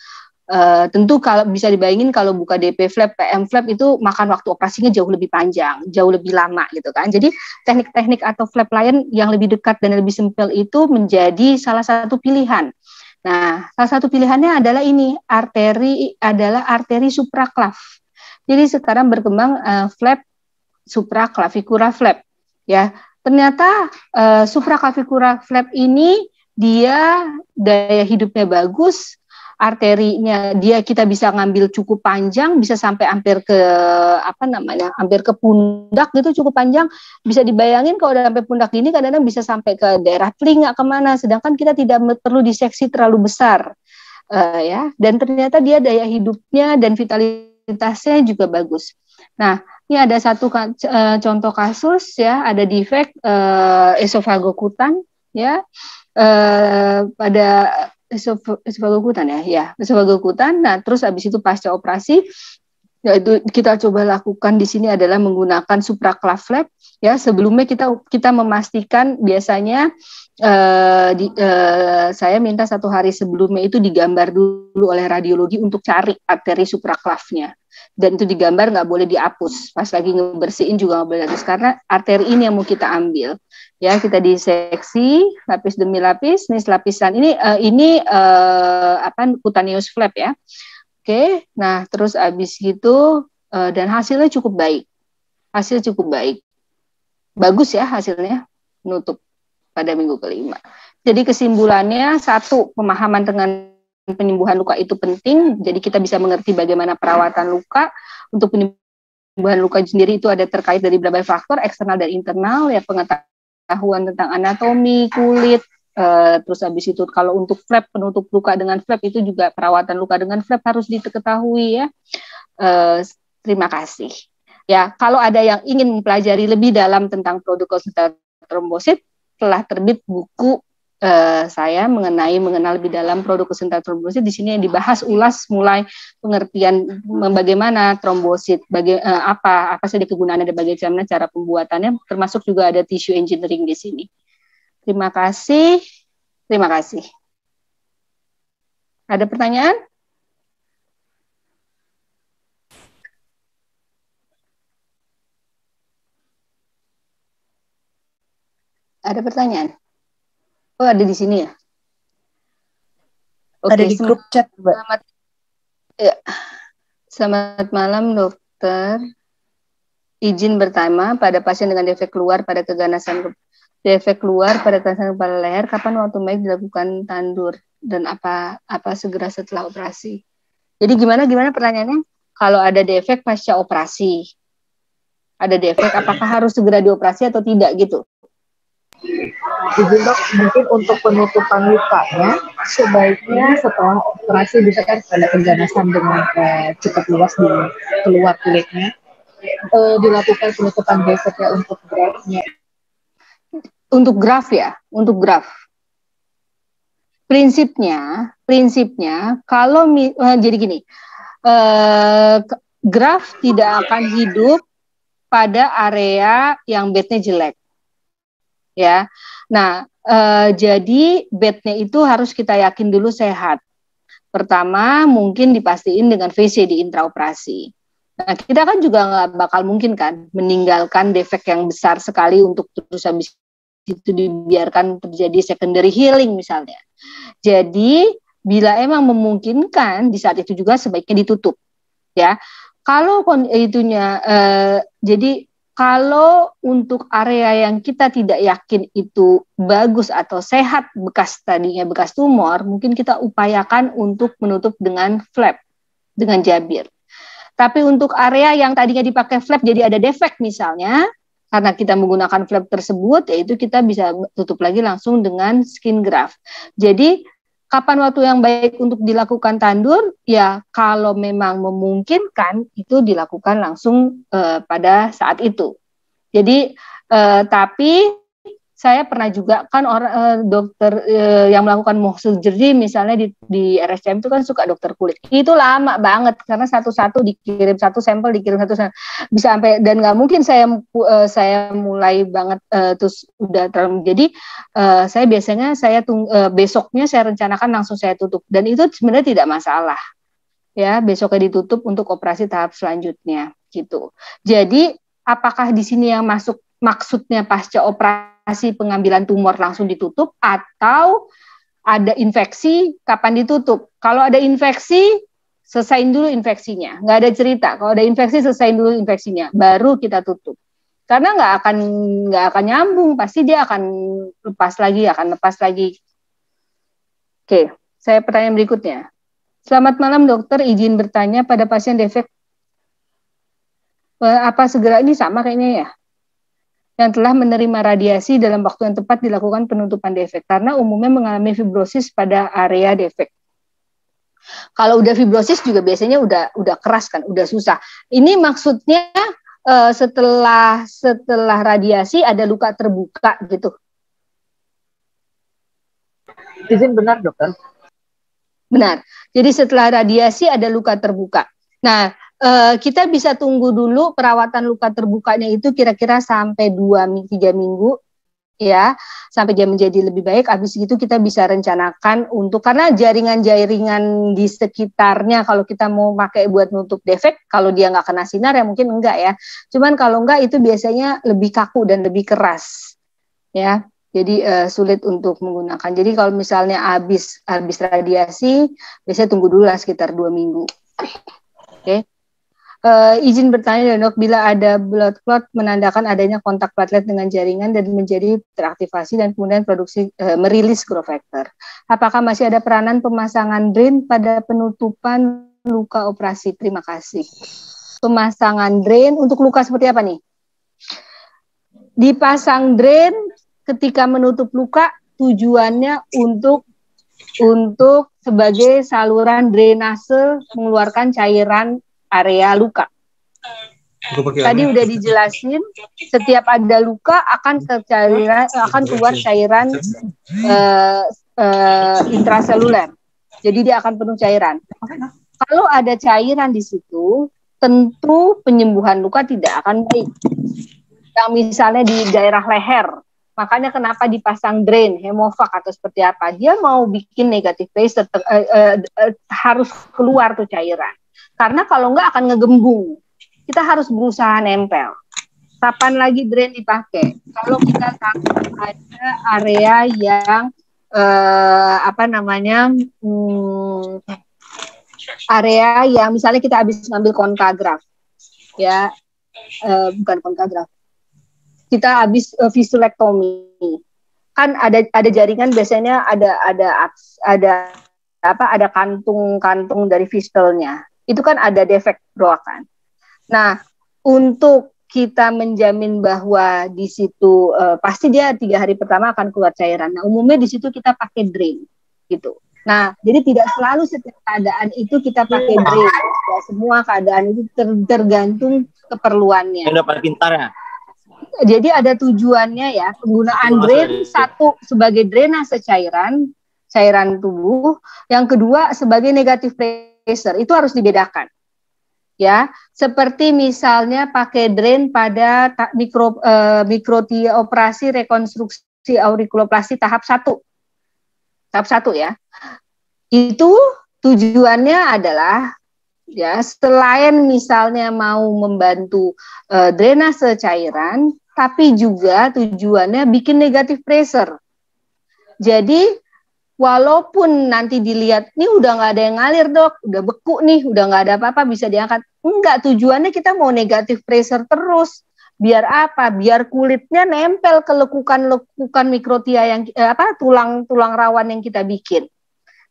tentu kalau bisa dibayangin kalau buka DP flap, PM flap itu makan waktu operasinya jauh lebih panjang, jauh lebih lama gitu kan. Jadi teknik-teknik atau flap lain yang lebih dekat dan lebih simpel itu menjadi salah satu pilihan. Nah, salah satu pilihannya adalah ini, arteri supraklav. Jadi sekarang berkembang flap supraclavicular flap, ya. Ternyata supraclavicular flap ini dia daya hidupnya bagus, arterinya kita bisa ngambil cukup panjang, bisa sampai hampir ke pundak gitu, cukup panjang. Bisa dibayangin kalau udah sampai pundak ini kadang-kadang bisa sampai ke daerah telinga kemana, sedangkan kita tidak perlu diseksi terlalu besar, ya. Dan ternyata dia daya hidupnya dan vitalitasnya juga bagus. Nah, ini ada satu contoh kasus, ya, ada defek esofagokutan, ya, pada esofagokutan, ya, esofagokutan. Nah, terus habis itu pasca operasi Ya, itu kita coba lakukan di sini adalah menggunakan supraclav flap. Ya, sebelumnya kita memastikan biasanya saya minta 1 hari sebelumnya itu digambar dulu oleh radiologi untuk cari arteri supraclavnya. Dan itu digambar, nggak boleh dihapus. Pas lagi ngebersihin juga nggak boleh dihapus karena arteri ini yang mau kita ambil. Ya, kita diseksi lapis demi lapis. Nih lapisan ini cutaneous flap ya. Oke, nah terus abis gitu dan hasilnya cukup baik. Hasil cukup baik. Bagus ya hasilnya, menutup pada minggu kelima. Jadi kesimpulannya, 1, pemahaman dengan penyembuhan luka itu penting. Jadi kita bisa mengerti bagaimana perawatan luka. Untuk penyembuhan luka sendiri itu ada terkait dari berbagai faktor, eksternal dan internal, ya pengetahuan tentang anatomi, kulit, terus habis itu kalau untuk flap, penutup luka dengan flap itu juga perawatan luka dengan flap harus diketahui ya. Terima kasih. Ya, kalau ada yang ingin mempelajari lebih dalam tentang protokol sensitif trombosit, telah terbit buku saya mengenal lebih dalam produk sensitif trombosit. Di sini yang dibahas ulas mulai pengertian bagaimana trombosit, apa saja kegunaannya dan bagaimana cara pembuatannya, termasuk juga ada tissue engineering di sini. Terima kasih. Terima kasih. Ada pertanyaan? Ada pertanyaan? Oh, ada di sini ya? Oke, ada di grup chat, Mbak. Selamat malam, dokter. Izin bertanya, pada pasien dengan defek keluar pada keganasan kepala leher, kapan waktu baik dilakukan tandur dan apa segera setelah operasi? Jadi gimana pertanyaannya? Kalau ada defek pasca operasi, apakah harus segera dioperasi atau tidak gitu? Izin dok, mungkin untuk penutupan lukanya sebaiknya setelah operasi bisa kan ada keganasan dengan cukup luas di keluar kulitnya, dilakukan penutupan defeknya untuk graftnya. Untuk graft ya, untuk graft. Prinsipnya kalau jadi gini, graft tidak akan hidup pada area yang bednya jelek. Ya, nah jadi bednya itu harus kita yakin dulu sehat. Pertama mungkin dipastiin dengan VC di intraoperasi. Nah kita kan juga nggak bakal mungkin kan meninggalkan defek yang besar sekali untuk terus habis itu dibiarkan terjadi secondary healing misalnya. Jadi bila emang memungkinkan di saat itu juga sebaiknya ditutup. Ya, kalau jadi kalau untuk area yang kita tidak yakin itu bagus atau sehat tadinya bekas tumor, mungkin kita upayakan untuk menutup dengan flap, dengan jabir. Tapi untuk area yang tadinya dipakai flap jadi ada defek misalnya, karena kita menggunakan flap tersebut, yaitu kita bisa tutup lagi langsung dengan skin graft. Jadi kapan waktu yang baik untuk dilakukan tandur? Ya, kalau memang memungkinkan itu dilakukan langsung pada saat itu. Jadi, tapi saya pernah juga kan dokter yang melakukan Mohs surgery misalnya di RSCM itu kan suka dokter kulit. Itu lama banget karena satu-satu dikirim satu sampel bisa sampai, dan nggak mungkin saya mulai banget terus udah terlalu. Jadi saya biasanya besoknya saya rencanakan langsung saya tutup, dan itu sebenarnya tidak masalah. Ya, besoknya ditutup untuk operasi tahap selanjutnya gitu. Jadi apakah di sini yang maksudnya pasca operasi pengambilan tumor langsung ditutup atau ada infeksi kapan ditutup? Kalau ada infeksi, selesaiin dulu infeksinya. Nggak ada cerita. Kalau ada infeksi, selesaiin dulu infeksinya. Baru kita tutup. Karena nggak akan nyambung. Pasti dia akan lepas lagi. Oke, saya pertanyaan berikutnya. Selamat malam dokter, izin bertanya pada pasien defek apa segera ini sama kayaknya ya, yang telah menerima radiasi dalam waktu yang tepat dilakukan penutupan defek karena umumnya mengalami fibrosis pada area defek. Kalau udah fibrosis juga biasanya udah keras kan, udah susah. Ini maksudnya setelah radiasi ada luka terbuka gitu. Izin benar dokter. Benar. Jadi setelah radiasi ada luka terbuka. Nah, kita bisa tunggu dulu perawatan luka terbukanya itu kira-kira sampai 2-3 minggu ya, sampai dia menjadi lebih baik. Habis itu kita bisa rencanakan untuk, karena jaringan-jaringan di sekitarnya kalau kita mau pakai buat nutup defek, kalau dia nggak kena sinar ya mungkin enggak ya. Cuman kalau enggak itu biasanya lebih kaku dan lebih keras ya. Jadi sulit untuk menggunakan. Jadi kalau misalnya habis radiasi, biasanya tunggu dulu lah sekitar 2 minggu. Oke. Izin bertanya dok, bila ada blood clot menandakan adanya kontak platelet dengan jaringan dan menjadi teraktivasi dan kemudian produksi merilis growth factor. Apakah masih ada peranan pemasangan drain pada penutupan luka operasi? Terima kasih. Pemasangan drain untuk luka seperti apa nih? Dipasang drain ketika menutup luka tujuannya untuk sebagai saluran drainase mengeluarkan cairan area luka. Tadi udah dijelasin, setiap ada luka akan keluar cairan intraseluler. Jadi dia akan penuh cairan. Kalau ada cairan di situ, tentu penyembuhan luka tidak akan baik. Yang misalnya di daerah leher, makanya kenapa dipasang drain, hemovac atau seperti apa? Dia mau bikin negative pressure, harus keluar tuh cairan. Karena kalau enggak akan ngegembung. Kita harus berusaha nempel. Kapan lagi drain dipakai? Kalau kita takut ada area yang area yang misalnya kita habis ngambil konkagraf, ya, bukan konkagraf. Kita habis fistulektomi. Kan ada jaringan biasanya ada kantung dari fistulnya. Itu kan ada defek beroakan. Nah, untuk kita menjamin bahwa di situ pasti dia 3 hari pertama akan keluar cairan. Nah, umumnya di situ kita pakai drain, gitu. Nah, jadi tidak selalu setiap keadaan itu kita pakai drain. Ya, semua keadaan itu tergantung keperluannya. Yang dapat pintar ya. Jadi ada tujuannya ya, penggunaan drain satu sebagai drainase cairan tubuh, yang kedua sebagai negative pressure, itu harus dibedakan. Ya, seperti misalnya pakai drain pada operasi rekonstruksi aurikuloplasti tahap 1. Tahap 1 ya. Itu tujuannya adalah ya selain misalnya mau membantu drainase cairan, tapi juga tujuannya bikin negative pressure. Jadi walaupun nanti dilihat, nih udah nggak ada yang ngalir dok, udah beku nih, udah nggak ada apa-apa, bisa diangkat. Enggak, tujuannya kita mau negative pressure terus. Biar apa? Biar kulitnya nempel ke lekukan mikrotia yang tulang rawan yang kita bikin.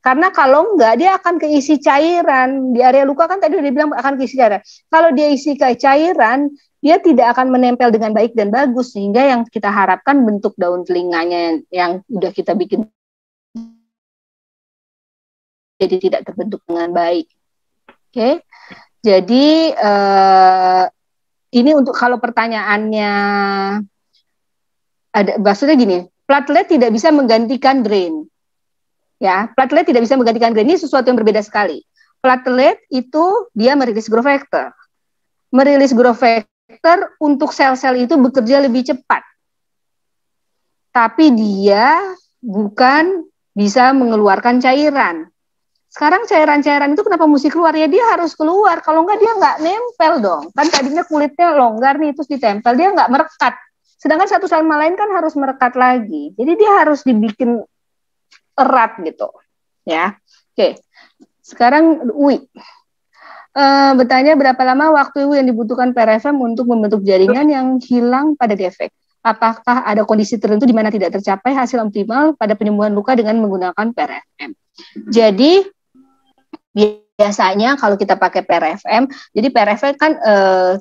Karena kalau enggak, dia akan keisi cairan. Di area luka kan tadi udah bilang akan keisi cairan. Kalau dia isi cairan, dia tidak akan menempel dengan baik dan bagus. Sehingga yang kita harapkan bentuk daun telinganya yang udah kita bikin jadi tidak terbentuk dengan baik. Oke, jadi ini untuk kalau pertanyaannya ada, maksudnya gini, platelet tidak bisa menggantikan drain. Ya, platelet tidak bisa menggantikan drain, ini sesuatu yang berbeda sekali. Platelet itu dia merilis growth factor. Merilis growth factor untuk sel-sel itu bekerja lebih cepat. Tapi dia bukan bisa mengeluarkan cairan. Sekarang cairan-cairan itu kenapa mesti keluar? Ya dia harus keluar, kalau enggak dia nggak nempel dong. Kan tadinya kulitnya longgar nih, terus ditempel, dia nggak merekat. Sedangkan satu sama lain kan harus merekat lagi. Jadi dia harus dibikin erat gitu. Ya, oke. Sekarang Uwi. Bertanya berapa lama waktu yang dibutuhkan PRFM untuk membentuk jaringan yang hilang pada defek? Apakah ada kondisi tertentu di mana tidak tercapai hasil optimal pada penyembuhan luka dengan menggunakan PRFM? Jadi biasanya kalau kita pakai PRFM, jadi PRFM kan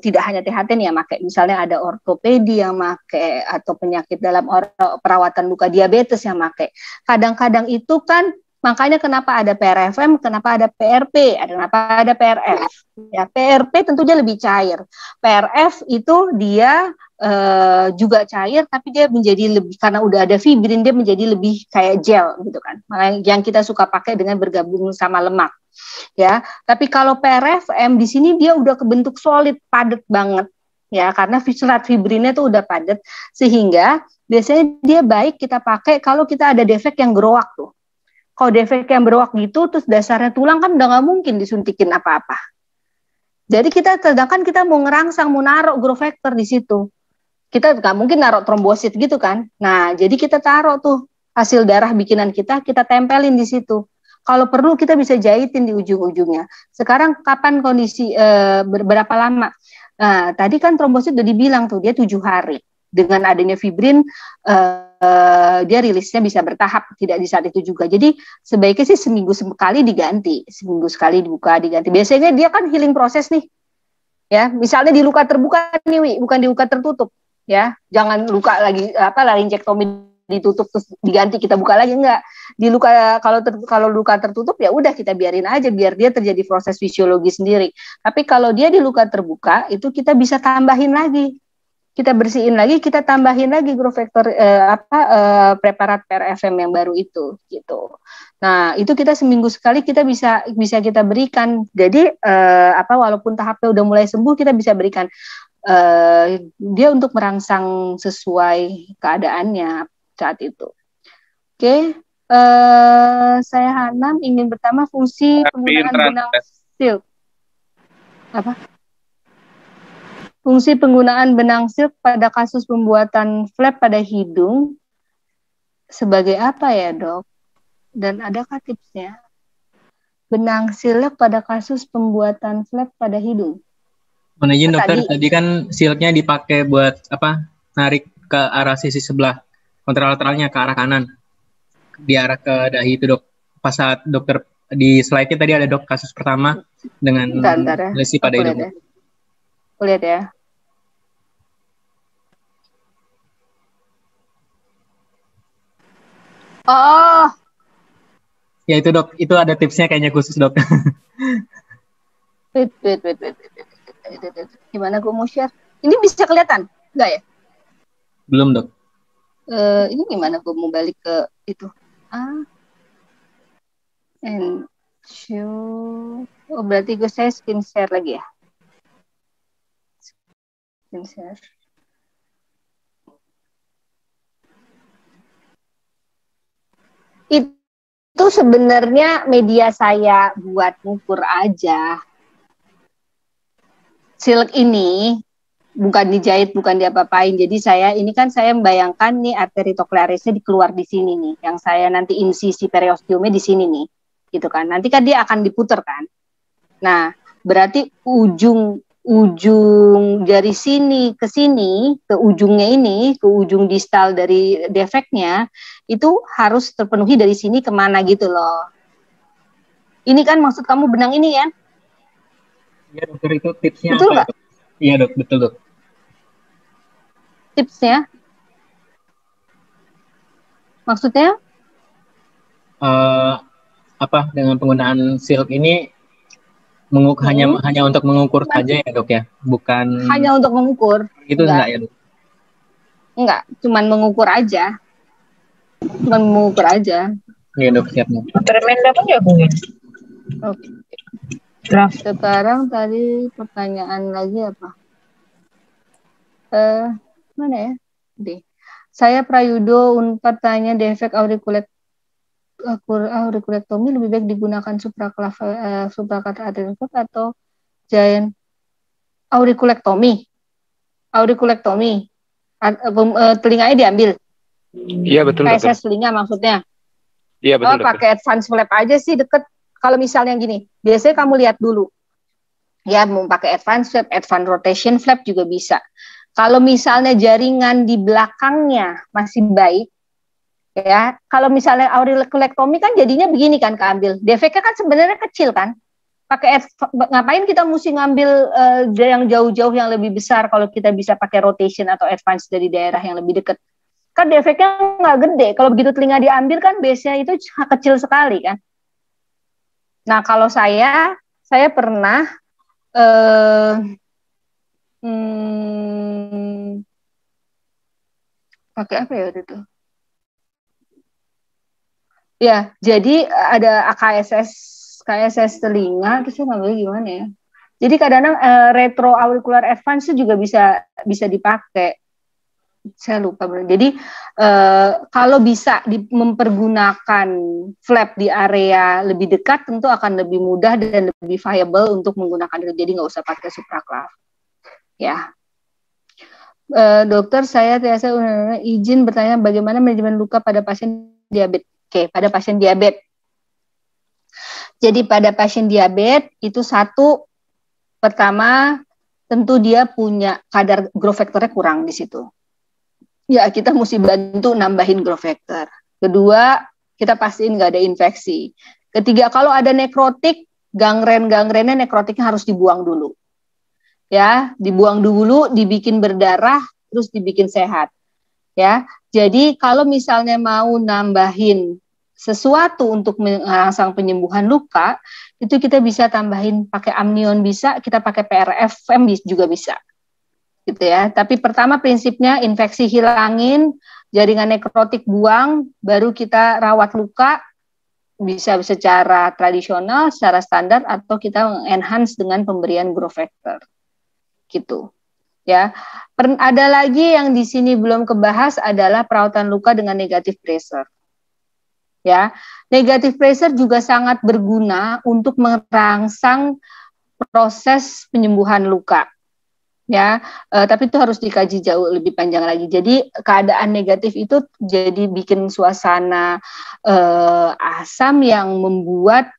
tidak hanya THT nih yang pakai, misalnya ada ortopedi yang pakai atau penyakit dalam perawatan luka diabetes yang pakai. Kadang-kadang itu kan Makanya kenapa ada PRFM, kenapa ada PRP, kenapa ada PRF. Ya, PRP tentunya lebih cair. PRF itu dia juga cair, tapi dia menjadi lebih, karena udah ada fibrin, dia menjadi lebih kayak gel gitu kan. Makanya yang kita suka pakai dengan bergabung sama lemak. Ya, tapi kalau PRFM di sini dia udah kebentuk solid, padat banget. Ya, karena serat fibrinnya itu udah padat, sehingga biasanya dia baik kita pakai kalau kita ada defek yang gerowak tuh. Kalau defek yang berwak gitu, terus dasarnya tulang kan udah nggak mungkin disuntikin apa-apa. Jadi sedangkan kita mau ngerangsang, mau naruh growth factor di situ. Kita nggak mungkin naruh trombosit gitu kan. Nah, jadi kita taruh tuh hasil darah bikinan kita tempelin di situ. Kalau perlu kita bisa jahitin di ujung-ujungnya. Sekarang kapan kondisi, berapa lama? Nah, tadi kan trombosit udah dibilang tuh, dia 7 hari. Dengan adanya fibrin, dia rilisnya bisa bertahap, tidak di saat itu juga. Jadi sebaiknya sih seminggu sekali diganti, seminggu sekali dibuka diganti. Biasanya dia kan healing proses nih, ya. Misalnya di luka terbuka nih, Wi, bukan di luka tertutup, ya. Jangan luka lagi laringektomi ditutup terus diganti kita buka lagi, enggak. Di luka, kalau luka tertutup ya udah kita biarin aja biar dia terjadi proses fisiologi sendiri. Tapi kalau dia di luka terbuka itu kita bisa tambahin lagi. Kita bersihin lagi, kita tambahin lagi growth factor preparat PRFM yang baru itu gitu. Nah, itu kita seminggu sekali kita bisa kita berikan. Jadi walaupun tahapnya udah mulai sembuh, kita bisa berikan dia untuk merangsang sesuai keadaannya saat itu. Oke, saya Hanam ingin bertanya fungsi penggunaan benang silk. Apa? Fungsi penggunaan benang silk pada kasus pembuatan flap pada hidung sebagai apa ya, Dok? Dan adakah tipsnya? Benang silk pada kasus pembuatan flap pada hidung. Mohon izin dokter, tadi kan silknya dipakai buat apa? Narik ke arah sisi sebelah, kontralateralnya ke arah kanan, di arah ke dahi itu, Dok. Pas saat dokter di slide-nya tadi ada, Dok, kasus pertama dengan lesi pada hidung. Aku lihat ya. Oh. Ya itu, Dok, itu ada tipsnya kayaknya khusus, Dok. Wait. Gimana gue mau share? Ini bisa kelihatan? Enggak ya? Belum, Dok. Ini gimana gue mau balik ke itu? And show. Oh, berarti saya screen share lagi ya? Screen share. Itu sebenarnya media saya buat ngukur aja. Silk ini bukan dijahit, bukan diapa-apain. Jadi saya membayangkan nih arteri cochlearisnya dikeluar di sini nih. Yang saya nanti insisi periosteumnya di sini nih. Gitu kan. Nanti kan dia akan diputer kan. Nah, berarti ujung dari sini ke sini, ke ujungnya ini, ke ujung distal dari defeknya, itu harus terpenuhi dari sini kemana gitu loh. Ini kan maksud kamu benang ini kan? Iya, dokter, itu tipsnya betul apa? Iya, Dok, betul, Dok. Tipsnya? Maksudnya? Dengan penggunaan silk ini hanya untuk mengukur saja ya, Dok, ya? Bukan hanya untuk mengukur. Itu enggak ya, Dok? Enggak, cuman mengukur aja. Iya, Dok, siap, Dok. Tremenda pun jagungin. Oke. Sekarang tadi pertanyaan lagi apa? Mana ya? Saya Prayudo Unpad tanya defek aurikulektomi lebih baik digunakan supracatheter atau giant aurikulektomi. Telinganya diambil. Iya, betul. PSS telinga maksudnya. Iya, betul. Pakai advance flap aja sih deket. Kalau misalnya gini, biasanya kamu lihat dulu. Ya, mau pakai advance flap, advance rotation flap juga bisa. Kalau misalnya jaringan di belakangnya masih baik, ya, kalau misalnya aurikulektomi kan jadinya begini kan keambil. Defeknya kan sebenarnya kecil kan. Ngapain kita mesti ngambil yang jauh-jauh yang lebih besar kalau kita bisa pakai rotation atau advance dari daerah yang lebih dekat. kan defeknya nggak gede. Kalau begitu telinga diambil kan base-nya itu kecil sekali kan. Nah kalau saya pernah pakai apa ya waktu itu? Ya, jadi ada KSS telinga, terus saya ngambil gimana ya? Jadi kadang-kadang retroauricular advance itu juga bisa dipakai. Saya lupa benar. Jadi kalau bisa mempergunakan flap di area lebih dekat, tentu akan lebih mudah dan lebih viable untuk menggunakan itu. Jadi nggak usah pakai supraklav. Ya, dokter, saya izin bertanya bagaimana manajemen luka pada pasien diabetes. Oke, pada pasien diabetes. Jadi pada pasien diabetes itu pertama tentu dia punya kadar growth factor-nya kurang di situ. Ya, kita mesti bantu nambahin growth factor. Kedua, kita pastiin nggak ada infeksi. Ketiga, kalau ada nekrotik, gangrennya nekrotiknya harus dibuang dulu. Ya, dibuang dulu, dibikin berdarah, terus dibikin sehat. Ya, jadi kalau misalnya mau nambahin sesuatu untuk merangsang penyembuhan luka, itu kita bisa tambahin pakai amnion bisa, kita pakai PRFM juga bisa. Gitu ya. Tapi pertama prinsipnya infeksi hilangin, jaringan nekrotik buang, baru kita rawat luka, bisa secara tradisional, secara standar, atau kita enhance dengan pemberian growth factor. Gitu. Ya. Ada lagi yang di sini belum kebahas adalah perawatan luka dengan negative pressure. Ya, negative pressure juga sangat berguna untuk merangsang proses penyembuhan luka. Ya, tapi itu harus dikaji jauh lebih panjang lagi. Jadi keadaan negatif itu jadi bikin suasana asam yang membuat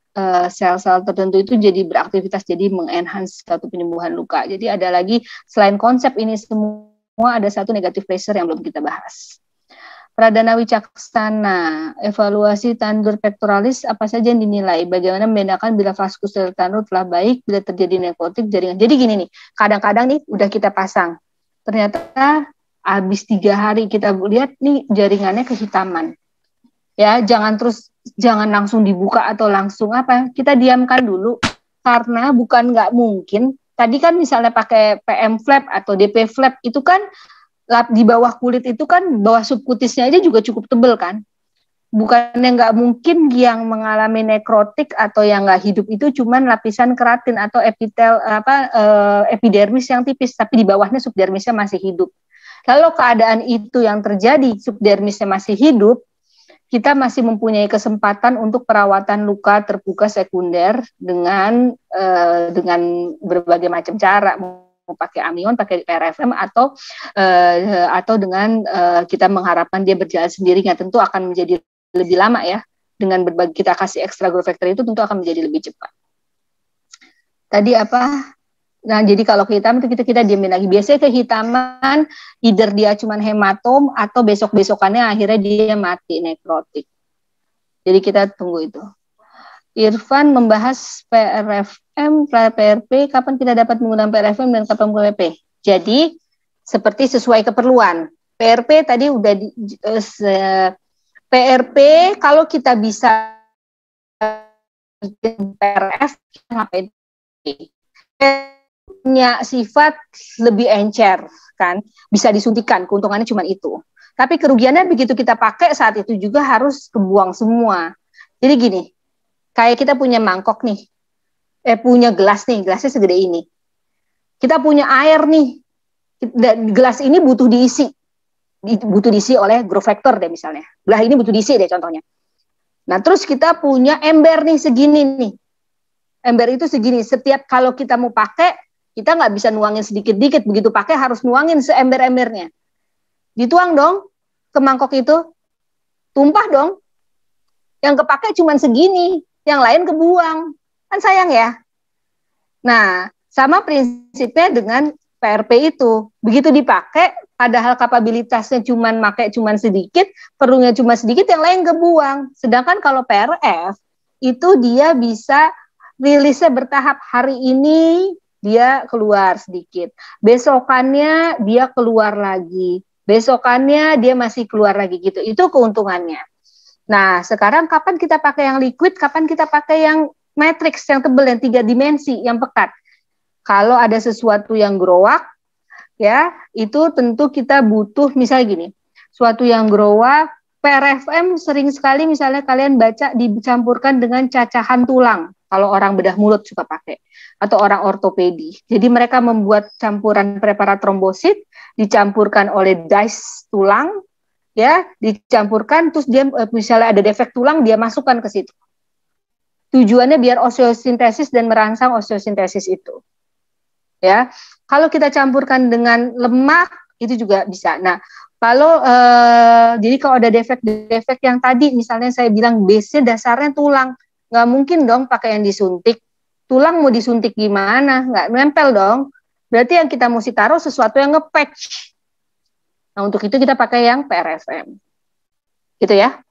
sel-sel tertentu itu jadi beraktivitas, jadi mengenhance satu penyembuhan luka. Jadi ada lagi selain konsep ini semua ada satu negative pressure yang belum kita bahas. Pradana Wicaksana, evaluasi tandur pectoralis apa saja yang dinilai? Bagaimana membedakan bila vaskus tandur telah baik, bila terjadi nekrotik jaringan? Jadi gini nih, kadang-kadang nih udah kita pasang, ternyata habis 3 hari kita lihat nih jaringannya kehitaman. Ya, jangan langsung dibuka atau langsung apa, kita diamkan dulu, karena bukan nggak mungkin. Tadi kan misalnya pakai PM flap atau DP flap itu kan di bawah kulit itu kan bawah subkutisnya aja juga cukup tebel kan. Bukannya nggak mungkin yang mengalami nekrotik atau yang nggak hidup itu cuman lapisan keratin atau epidermis yang tipis, tapi di bawahnya subdermisnya masih hidup. Lalu keadaan itu yang terjadi, subdermisnya masih hidup, kita masih mempunyai kesempatan untuk perawatan luka terbuka sekunder dengan berbagai macam cara, mau pakai amnion, pakai PRFM atau dengan kita mengharapkan dia berjalan sendirinya, tentu akan menjadi lebih lama ya. Dengan berbagai kita kasih extra growth factor itu tentu akan menjadi lebih cepat. Tadi apa? Nah, jadi kalau kehitam itu kita diamin lagi. Biasanya kehitaman either dia cuma hematom atau besok-besokannya akhirnya dia mati nekrotik. Jadi kita tunggu itu. Irfan membahas PRFM, PRP, kapan kita dapat menggunakan PRFM dan kapan PRP. Jadi, seperti sesuai keperluan. PRP tadi udah PRP, kalau kita bisa PRF, ngapain? Punya sifat lebih encer, kan? Bisa disuntikan, keuntungannya cuma itu. Tapi kerugiannya begitu kita pakai saat itu juga harus kebuang semua. Jadi gini, kayak kita punya mangkok nih, punya gelas nih, gelasnya segede ini. Kita punya air nih, gelas ini butuh diisi oleh growth factor deh misalnya. Gelas ini butuh diisi deh contohnya. Nah terus kita punya ember nih segini nih. Ember itu segini, setiap kalau kita mau pakai, kita nggak bisa nuangin sedikit-dikit, begitu pakai harus nuangin seember-embernya. Dituang dong ke mangkok itu, tumpah dong. Yang kepake cuma segini, yang lain kebuang. Kan sayang ya. Nah, sama prinsipnya dengan PRP itu. Begitu dipakai, padahal kapabilitasnya cuma sedikit, perlunya cuma sedikit, yang lain kebuang. Sedangkan kalau PRF, itu dia bisa rilisnya bertahap. Hari ini dia keluar sedikit. Besokannya dia keluar lagi. besokannya dia masih keluar lagi gitu. Itu keuntungannya. Nah, sekarang kapan kita pakai yang liquid, kapan kita pakai yang matrix, yang tebal, yang 3 dimensi, yang pekat. Kalau ada sesuatu yang growak, ya, itu tentu kita butuh, misalnya gini, suatu yang growak, PRFM sering sekali misalnya kalian baca dicampurkan dengan cacahan tulang, kalau orang bedah mulut suka pakai, atau orang ortopedi. Jadi mereka membuat campuran preparat trombosit, dicampurkan oleh dice tulang, ya, dicampurkan, terus dia misalnya ada defek tulang, dia masukkan ke situ. Tujuannya biar osteosintesis dan merangsang osteosintesis itu. Ya, kalau kita campurkan dengan lemak itu juga bisa. Nah, kalau jadi kalau ada defek-defek yang tadi, misalnya saya bilang base-nya dasarnya tulang, nggak mungkin dong pakai yang disuntik. Tulang mau disuntik gimana? Nggak nempel dong. Berarti yang kita mesti taruh sesuatu yang nge-patch. Nah, untuk itu kita pakai yang PRFM. Gitu ya.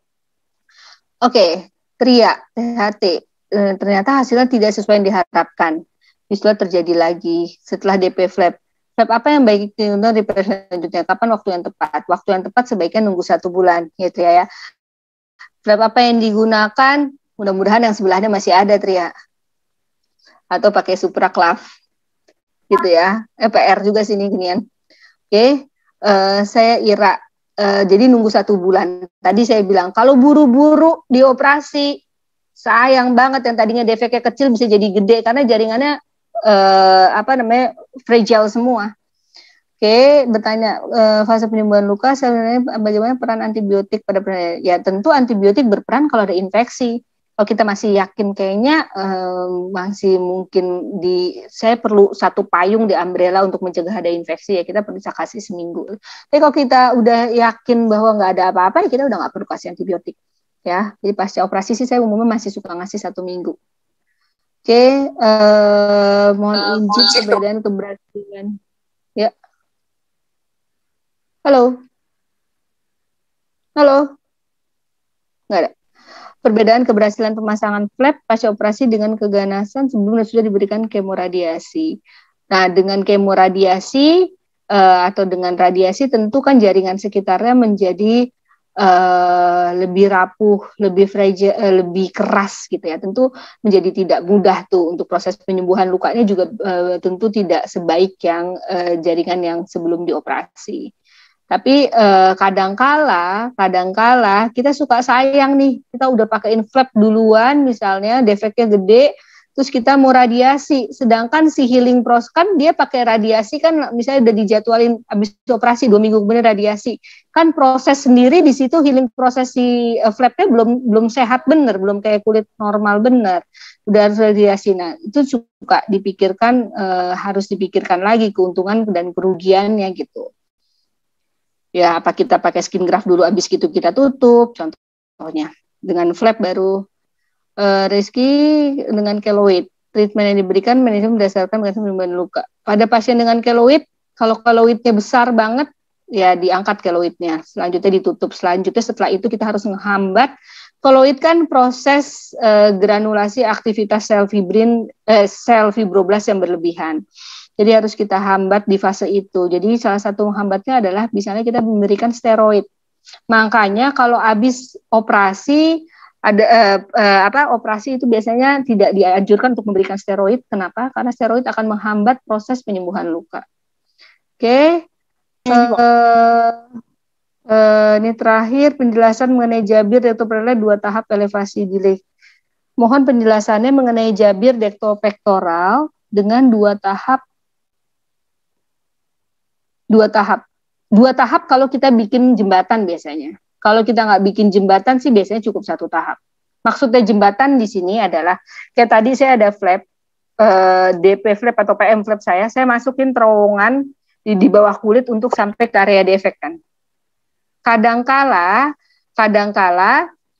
Oke, TRIA, THT. Ternyata hasilnya tidak sesuai yang diharapkan. Istilah terjadi lagi setelah DP flap. Flap apa yang baik untuk DP selanjutnya? Kapan waktu yang tepat? Waktu yang tepat sebaiknya nunggu 1 bulan, ya Tria ya. Flap apa yang digunakan? Mudah-mudahan yang sebelahnya masih ada Tria. Atau pakai supraklaf, gitu ya. PR juga sini ginian. Oke, saya Ira. Jadi nunggu 1 bulan. Tadi saya bilang kalau buru-buru dioperasi, sayang banget yang tadinya defeknya kecil bisa jadi gede karena jaringannya fragile semua. Oke, bertanya fase penyembuhan luka sebenarnya bagaimana peran antibiotik pada ya tentu antibiotik berperan kalau ada infeksi. Kalau kita masih yakin kayaknya masih mungkin saya perlu 1 payung di umbrella untuk mencegah ada infeksi, ya kita perlu kasih seminggu. Tapi kalau kita udah yakin bahwa nggak ada apa-apa, ya kita udah nggak perlu kasih antibiotik. Ya, jadi pasca operasi sih saya umumnya masih suka ngasih 1 minggu. Oke, mohon izin perbedaan keberhasilan. Ya, halo, nggak ada. Perbedaan keberhasilan pemasangan flap pasca operasi dengan keganasan sebelum sudah diberikan kemoradiasi. Nah, dengan kemoradiasi atau dengan radiasi tentu kan jaringan sekitarnya menjadi lebih rapuh, lebih fragile, lebih keras gitu ya. Tentu menjadi tidak mudah tuh untuk proses penyembuhan lukanya juga tentu tidak sebaik yang jaringan yang sebelum dioperasi. Tapi kadangkala kita suka sayang nih, kita udah pakein flap duluan misalnya, defeknya gede, terus kita mau radiasi, sedangkan si healing process kan dia pakai radiasi kan, misalnya udah dijadwalin habis operasi 2 minggu kemudian radiasi, kan proses sendiri di situ healing proses si flapnya belum sehat bener, belum kayak kulit normal bener, udah radiasi. Nah itu suka dipikirkan, harus dipikirkan lagi keuntungan dan kerugiannya gitu. Ya, apa kita pakai skin graft dulu, habis gitu kita tutup, contohnya. Dengan flap baru. Rizky dengan keloid. Treatment yang diberikan manajemen berdasarkan penyembuhan luka. Pada pasien dengan keloid, kalau keloidnya besar banget, ya diangkat keloidnya. Selanjutnya ditutup. Selanjutnya setelah itu kita harus menghambat. Keloid kan proses granulasi aktivitas sel fibroblast yang berlebihan. Jadi harus kita hambat di fase itu. Jadi salah satu menghambatnya adalah misalnya kita memberikan steroid. Makanya kalau habis operasi operasi itu biasanya tidak dianjurkan untuk memberikan steroid. Kenapa? Karena steroid akan menghambat proses penyembuhan luka. Oke. Ini terakhir penjelasan mengenai jabir dektopektoral 2 tahap elevasi delay. Mohon penjelasannya mengenai jabir dektopektoral dengan 2 tahap. 2 tahap kalau kita bikin jembatan biasanya. Kalau kita nggak bikin jembatan sih biasanya cukup 1 tahap. Maksudnya jembatan di sini adalah kayak tadi saya ada flap, DP flap atau PM flap saya masukin terowongan di bawah kulit untuk sampai ke area defek kan. Kadangkala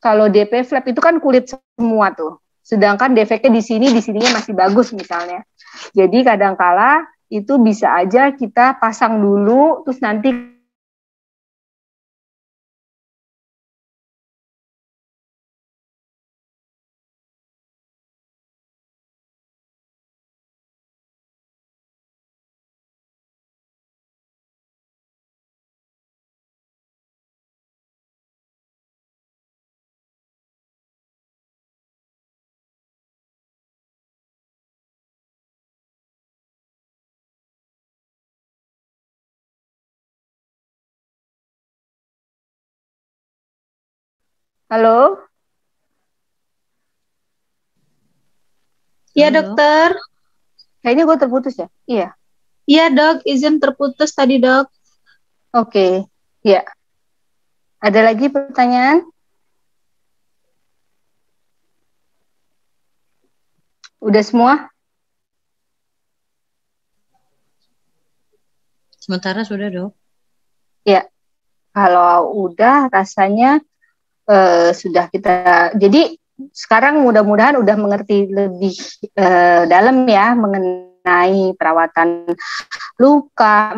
kalau DP flap itu kan kulit semua tuh. Sedangkan defeknya di sininya masih bagus misalnya. Jadi kadangkala itu bisa aja kita pasang dulu, terus nanti Halo? Iya, dokter. Kayaknya gue terputus ya? Iya. Iya, dok. Izin terputus tadi, dok. Oke. Ya. Ada lagi pertanyaan? Udah semua? Sementara sudah, dok. Ya. Kalau udah rasanya sudah kita. Jadi sekarang mudah-mudahan udah mengerti lebih dalam ya mengenai perawatan luka,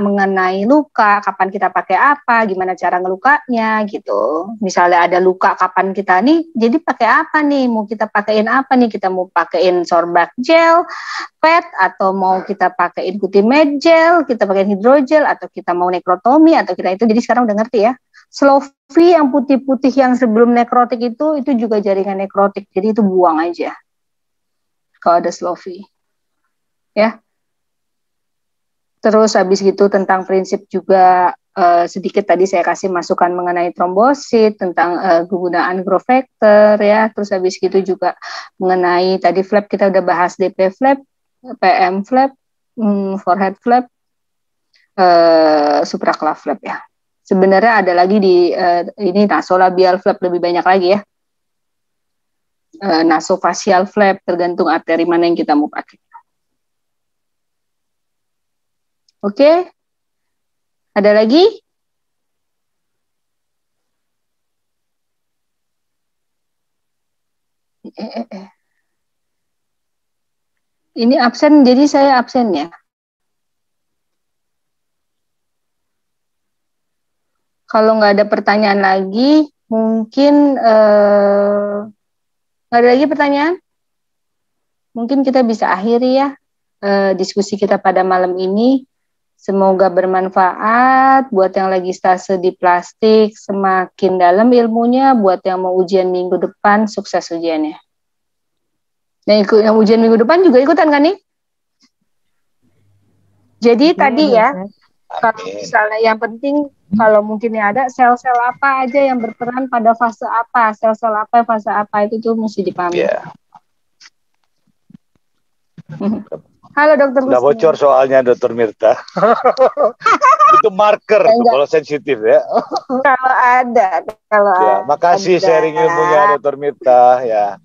kapan kita pakai apa, gimana cara ngelukanya gitu. Misalnya ada luka, kapan kita nih, jadi pakai apa nih? Mau kita pakein apa nih? Kita mau pakein sorbac gel, PET, atau mau kita pakein Cutimed gel, kita pakein hidrogel, atau kita mau nekrotomi, atau kita itu. Jadi sekarang udah ngerti ya. Slofi yang putih-putih yang sebelum nekrotik itu juga jaringan nekrotik, jadi itu buang aja kalau ada slofi ya. Terus habis gitu tentang prinsip juga sedikit tadi saya kasih masukan mengenai trombosit, tentang kegunaan growth factor ya. Terus habis gitu juga mengenai tadi flap, kita udah bahas DP flap, PM flap, forehead flap, supraclav flap ya. Sebenarnya ada lagi di ini nasolabial flap, lebih banyak lagi ya. Nasofacial flap, tergantung arteri mana yang kita mau pakai. Oke. Ada lagi? Ini absen, jadi saya absen ya. Kalau nggak ada pertanyaan lagi, mungkin nggak ada lagi pertanyaan? Mungkin kita bisa akhiri ya diskusi kita pada malam ini. Semoga bermanfaat buat yang lagi stase di plastik, semakin dalam ilmunya. Buat yang mau ujian minggu depan, sukses ujiannya. Yang ujian minggu depan juga ikutan kan nih? Jadi tadi ya, kalau misalnya yang penting, kalau mungkin ada sel-sel apa aja yang berperan pada fase apa, sel-sel apa, fase apa, itu tuh mesti dipahami. Yeah. Halo Dokter Udah Husni. bocor soalnya Dokter Mirta. Itu marker tuh, kalau sensitif ya. Kalau ada. Ya, makasih sharing ilmunya Dokter Mirta ya.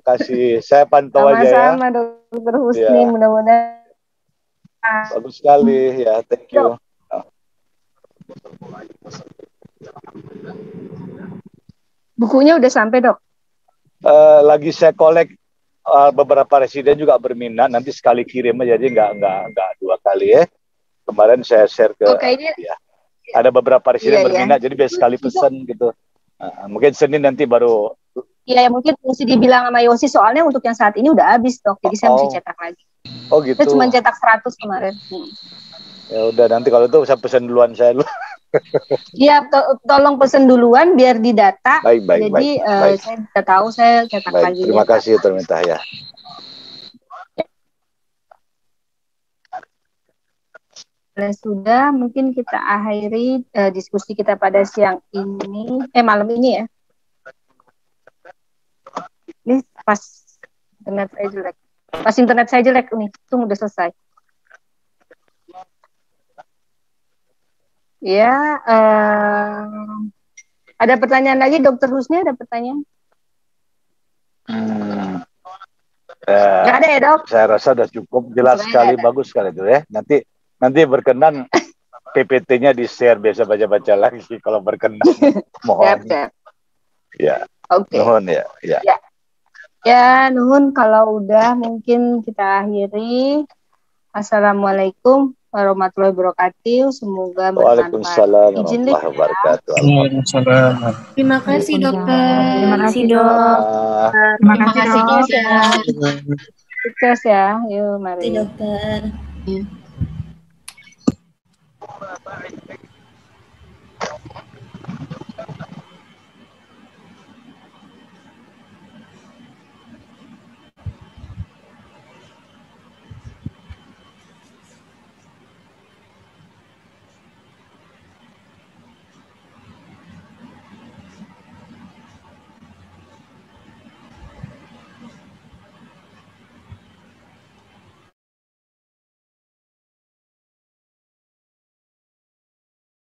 Makasih, saya pantau aja ya. Sama-sama Dokter Husni, ya. Mudah-mudahan. Bagus sekali ya, thank you. Bukunya udah sampai Dok? Lagi saya kolek, beberapa residen juga berminat, nanti sekali kirim aja, jadi nggak 2 kali ya. Kemarin saya share ke, ya. Ada beberapa residen berminat, jadi biar sekali pesan gitu. Mungkin Senin nanti baru. Iya, mungkin mesti dibilang sama Yosi, soalnya untuk yang saat ini udah habis Dok, jadi saya mesti cetak lagi. Oh gitu. Saya cuma cetak 100 kemarin. Ya udah, nanti kalau itu saya pesan duluan saya dulu. Iya, tolong pesan duluan biar didata. Baik. Jadi saya bisa tahu, saya cetak lagi. Terima kasih terminta ya. Sudah, mungkin kita akhiri diskusi kita pada siang ini, malam ini ya. Ini pas internet saya jelek. Pas internet saya jelek nih, itu udah selesai. Ya, ada pertanyaan lagi, Dokter Husni, ada pertanyaan? Nggak ada ya Dok? Saya rasa sudah cukup, jelas sekali, bagus sekali itu ya. Nanti berkenan PPT-nya di-share, biasa baca-baca lagi kalau berkenan. Mohon. Siap. Ya. Oke. Nuhun ya. Ya, nuhun, kalau udah mungkin kita akhiri. Assalamualaikum warahmatullahi wabarakatuh. Semoga bermanfaat. Waalaikumsalam warahmatullahi wabarakatuh. Terima kasih dokter. Terima kasih dok. Terima kasih dok. Sukses ya. Yuk, mari. Terima kasih dokter.